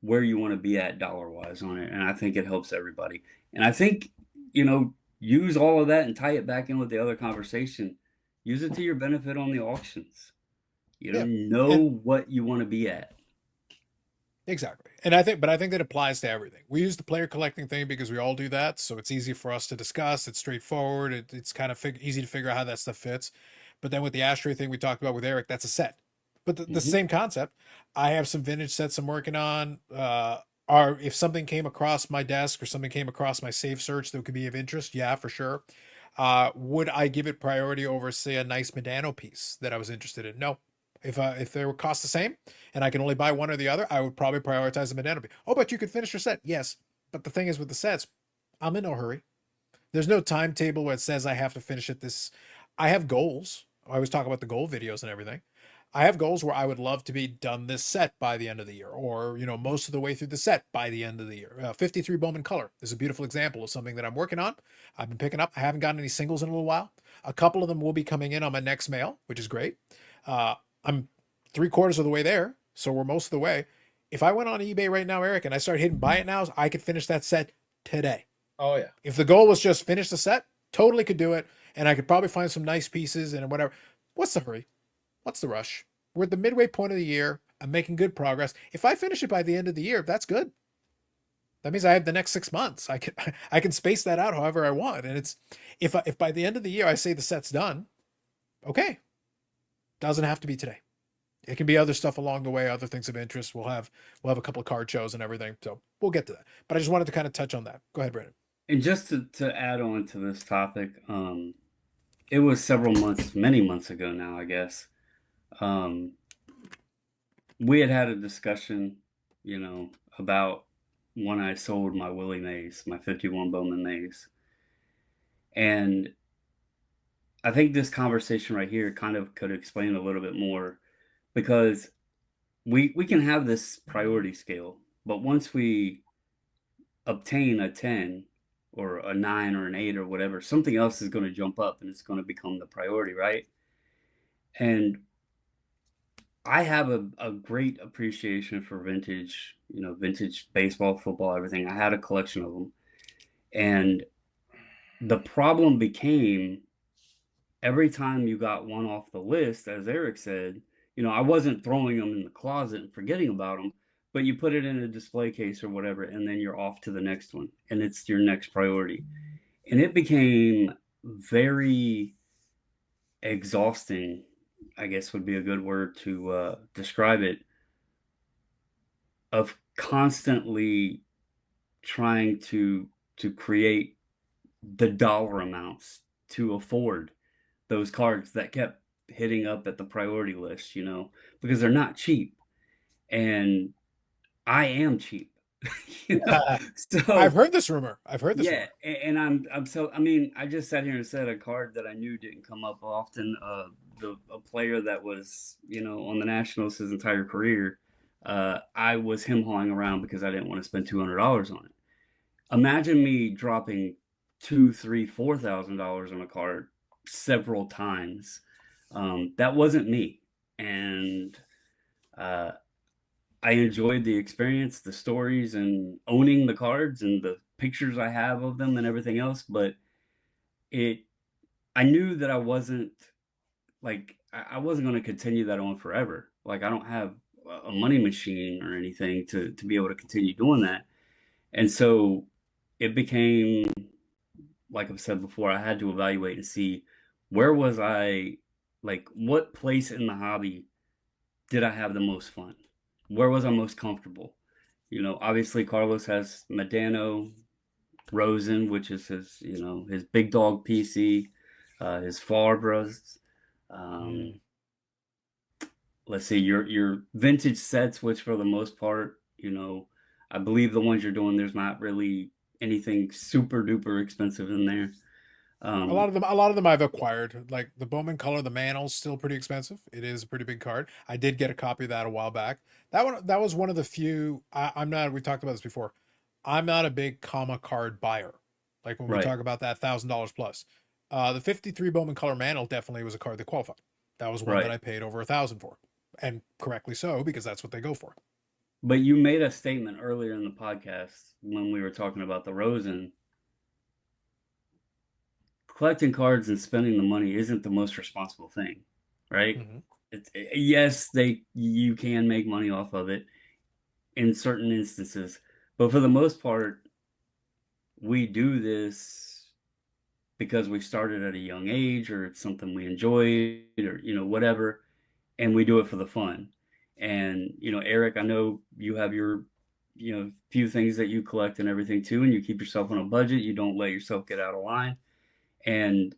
where you want to be at dollar wise on it. And I think it helps everybody. And I think, use all of that and tie it back in with the other conversation. Use it to your benefit on the auctions. Know what you want to be at. Exactly. And I think that applies to everything. We use the player collecting thing because we all do that. So it's easy for us to discuss. It's straightforward. It's kind of easy to figure out how that stuff fits. But then with the ashtray thing we talked about with Eric, that's a set. But the same concept. I have some vintage sets I'm working on. If something came across my desk or something came across my safe search that could be of interest, yeah, for sure. Would I give it priority over, say, a nice Medano piece that I was interested in? No. If they were cost the same and I can only buy one or the other, I would probably prioritize the Medano piece. Oh, but you could finish your set. Yes. But the thing is with the sets, I'm in no hurry. There's no timetable where it says I have to finish it I have goals. I always talk about the goal videos and everything. I have goals where I would love to be done this set by the end of the year, or most of the way through the set by the end of the year. 53 Bowman Color is a beautiful example of something that I'm working on. I've been picking up. I haven't gotten any singles in a little while. A couple of them will be coming in on my next mail, which is great. I'm 3/4 of the way there, so we're most of the way. If I went on eBay right now, Eric, and I started hitting buy it nows, I could finish that set today. Oh yeah. If the goal was just finish the set, totally could do it, and I could probably find some nice pieces and whatever. What's the hurry? What's the rush? We're at the midway point of the year. I'm making good progress. If I finish it by the end of the year, that's good. That means I have the next 6 months. I can space that out however I want. And it's if by the end of the year I say the set's done, okay. Doesn't have to be today. It can be other stuff along the way, other things of interest. We'll have a couple of card shows and everything, so we'll get to that. But I just wanted to kind of touch on that. Go ahead, Brandon. And just to add on to this topic, it was several months, many months ago now, I guess. Um, we had a discussion, about when I sold my Willie Mays, my 51 Bowman Mays. And I think this conversation right here kind of could explain a little bit more, because we can have this priority scale, but once we obtain a 10 or a 9 or an 8 or whatever, something else is going to jump up and it's going to become the priority, right? And I have a great appreciation for vintage, vintage baseball, football, everything. I had a collection of them. And the problem became, every time you got one off the list, as Eric said, I wasn't throwing them in the closet and forgetting about them, but you put it in a display case or whatever, and then you're off to the next one, and it's your next priority. And it became very exhausting, I guess would be a good word to describe it, of constantly trying to create the dollar amounts to afford those cards that kept hitting up at the priority list, because they're not cheap. And I am cheap. So I've heard this rumor. yeah, and I'm so, I mean, I just sat here and said a card that I knew didn't come up often. A player that was, on the Nationals his entire career. I was him hauling around because I didn't want to spend $200 on it. Imagine me dropping $2,000, $3,000, $4,000 on a card several times. That wasn't me, and I enjoyed the experience, the stories, and owning the cards and the pictures I have of them and everything else. But I knew that I wasn't going to continue that on forever. Like, I don't have a money machine or anything to be able to continue doing that. And so it became, like I've said before, I had to evaluate and see, where was I, like, what place in the hobby did I have the most fun? Where was I most comfortable? Obviously Carlos has Medano, Rosen, which is his, his big dog PC, his Farbras. Let's see, your vintage sets, which for the most part, I believe the ones you're doing, there's not really anything super duper expensive in there. A lot of them I've acquired. Like the Bowman Color, the Mantl's still pretty expensive. It is a pretty big card. I did get a copy of that a while back. That was one of the few. I'm not. We talked about this before. I'm not a big comma card buyer. Like when we Right. talk about that $1,000 plus, the 53 Bowman Color Mantle definitely was a card that qualified. That was one Right. that I paid over $1,000 for, and correctly so, because that's what they go for. But you made a statement earlier in the podcast when we were talking about the Rosen. Collecting cards and spending the money isn't the most responsible thing, right? Yes, you can make money off of it in certain instances, but for the most part, we do this because we started at a young age, or it's something we enjoyed, or whatever, and we do it for the fun. And Eric, I know you have your few things that you collect and everything too, and you keep yourself on a budget. You don't let yourself get out of line. And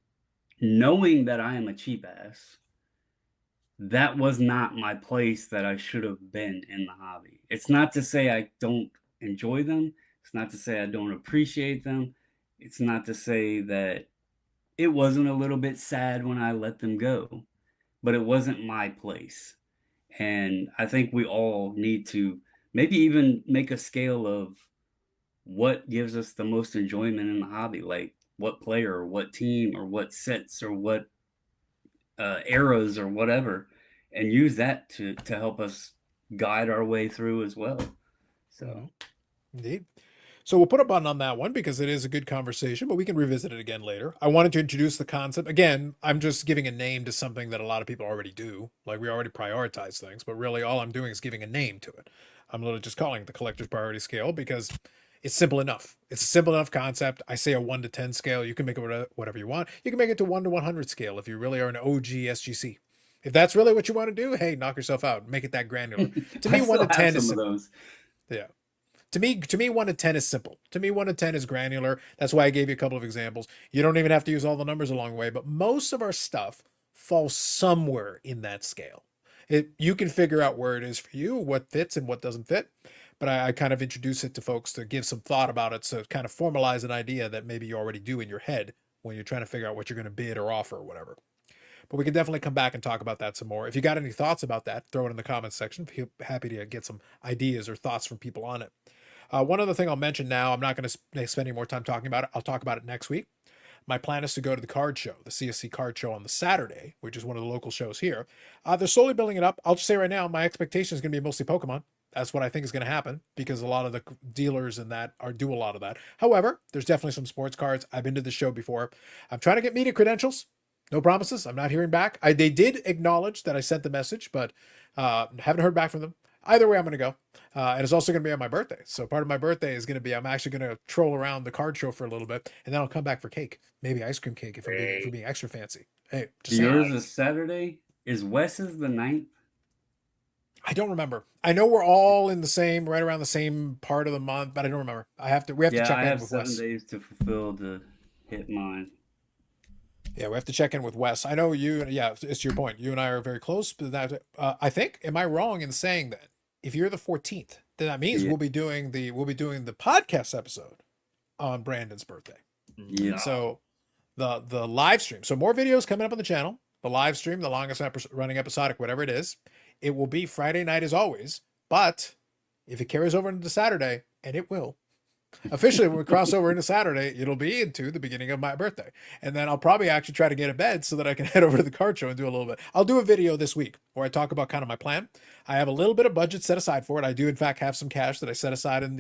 knowing that I am a cheap ass, that was not my place that I should have been in the hobby. It's not to say I don't enjoy them. It's not to say I don't appreciate them. It's not to say that it wasn't a little bit sad when I let them go, but it wasn't my place. And I think we all need to maybe even make a scale of what gives us the most enjoyment in the hobby. Like, what player or what team or what sets or what eras or whatever, and use that to help us guide our way through as well. So Indeed. So we'll put a button on that one because it is a good conversation, but we can revisit it again later. I wanted to introduce the concept. Again, I'm just giving a name to something that a lot of people already do. Like, we already prioritize things, but really all I'm doing is giving a name to it. I'm literally just calling it the collector's priority scale because it's simple enough. It's a simple enough concept. I say a 1 to 10 scale. You can make it whatever you want. You can make it to 1 to 100 scale if you really are an OG SGC. If that's really what you want to do, hey, knock yourself out. Make it that granular. To me, I 1 to still 10 have is some of simple. those. Yeah. To me, 1 to 10 is simple. To me, 1 to 10 is granular. That's why I gave you a couple of examples. You don't even have to use all the numbers along the way, but most of our stuff falls somewhere in that scale. You can figure out where it is for you, what fits and what doesn't fit. But I kind of introduce it to folks to give some thought about it, so kind of formalize an idea that maybe you already do in your head when you're trying to figure out what you're going to bid or offer or whatever. But we can definitely come back and talk about that some more. If you got any thoughts about that, throw it in the comments section. Feel happy to get some ideas or thoughts from people on it. One other thing I'll mention now, I'm not going to spend any more time talking about it. I'll talk about it next week. My plan is to go to the card show, the CSC card show on the Saturday, which is one of the local shows here. They're slowly building it up. I'll just say right now, my expectation is going to be mostly Pokemon. That's what I think is going to happen because a lot of the dealers in that do a lot of that. However, there's definitely some sports cards. I've been to the show before. I'm trying to get media credentials. No promises. I'm not hearing back. They did acknowledge that I sent the message, but haven't heard back from them. Either way, I'm going to go. And it's also going to be on my birthday. So part of my birthday is going to be, I'm actually going to troll around the card show for a little bit, and then I'll come back for cake. Maybe ice cream cake if I'm being extra fancy. Hey, just Yours saying. is Saturday. Is Wes's the 9th? I don't remember. I know we're all in the same, right around the same part of the month, but I don't remember. We have to check I in have with 7 Wes. days to fulfill to hit mine. Yeah, we have to check in with Wes. I know you. Yeah, it's your point. You and I are very close. But that, I think, am I wrong in saying that if you're the 14th, then that means Yeah. we'll be doing the podcast episode on Brandon's birthday. Yeah. So the live stream. So more videos coming up on the channel. The live stream, the longest running episodic, whatever it is, it will be Friday night as always. But if it carries over into Saturday, and it will, officially when we cross over into Saturday, it'll be into the beginning of my birthday. And then I'll probably actually try to get a bed so that I can head over to the card show and do a little bit. I'll do a video this week where I talk about kind of my plan. I have a little bit of budget set aside for it. I do in fact have some cash that I set aside in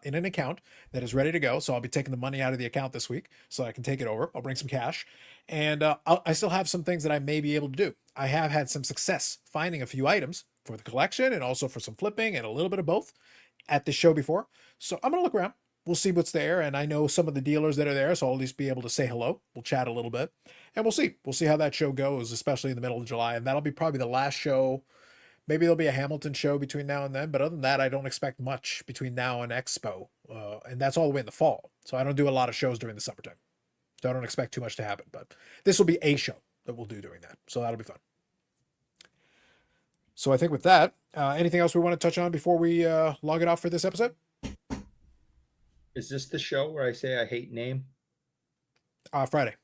an account that is ready to go. So I'll be taking the money out of the account this week so I can take it over. I'll bring some cash. And I still have some things that I may be able to do. I have had some success finding a few items for the collection and also for some flipping and a little bit of both at the show before. So I'm going to look around. We'll see what's there. And I know some of the dealers that are there, so I'll at least be able to say hello. We'll chat a little bit and we'll see. We'll see how that show goes, especially in the middle of July. And that'll be probably the last show. Maybe there'll be a Hamilton show between now and then. But other than that, I don't expect much between now and Expo. And that's all the way in the fall. So I don't do a lot of shows during the summertime. So I don't expect too much to happen. But this will be a show that we'll do during that. So that'll be fun. So I think with that, anything else we want to touch on before we log it off for this episode? Is this the show where I say I hate name? Friday.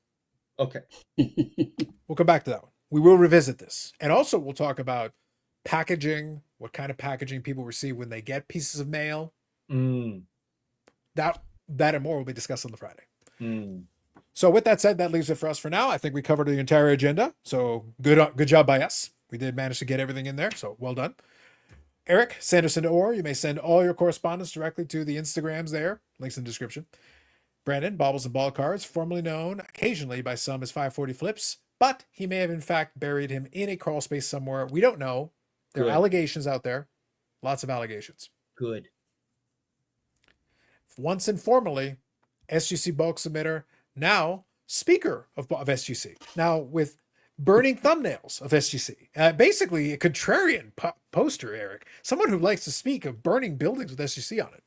Okay. We'll come back to that one. We will revisit this. And also we'll talk about packaging, what kind of packaging people receive when they get pieces of mail. That and more will be discussed on the Friday. So with that said, that leaves it for us for now. I think we covered the entire agenda. So good job by us. We did manage to get everything in there. So well done. Eric, Sanderson or you may send all your correspondence directly to the Instagrams there. Links in the description. Brandon, Bobbles and Ball Cards, formerly known occasionally by some as 540 Flips, but he may have in fact buried him in a crawl space somewhere. We don't know. There are allegations out there. Lots of allegations. Good. Once informally, SGC bulk submitter, now speaker of SGC. Now with burning thumbnails of SGC. Basically a contrarian poster, Eric. Someone who likes to speak of burning buildings with SGC on it.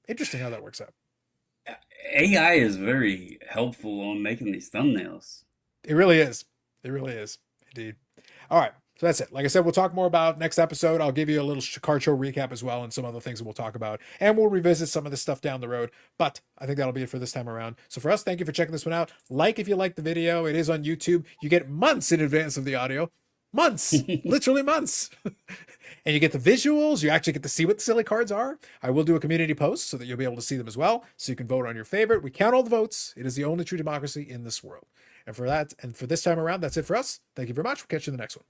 Interesting how that works out. AI is very helpful on making these thumbnails. It really is. It really is. Indeed. All right. So that's it. Like I said, we'll talk more about next episode. I'll give you a little card show recap as well and some other things that we'll talk about. And we'll revisit some of this stuff down the road. But I think that'll be it for this time around. So for us, thank you for checking this one out. Like if you like the video. It is on YouTube. You get months in advance of the audio. Months. Literally months. And you get the visuals. You actually get to see what the silly cards are. I will do a community post so that you'll be able to see them as well. So you can vote on your favorite. We count all the votes. It is the only true democracy in this world. And for that, and for this time around, that's it for us. Thank you very much. We'll catch you in the next one.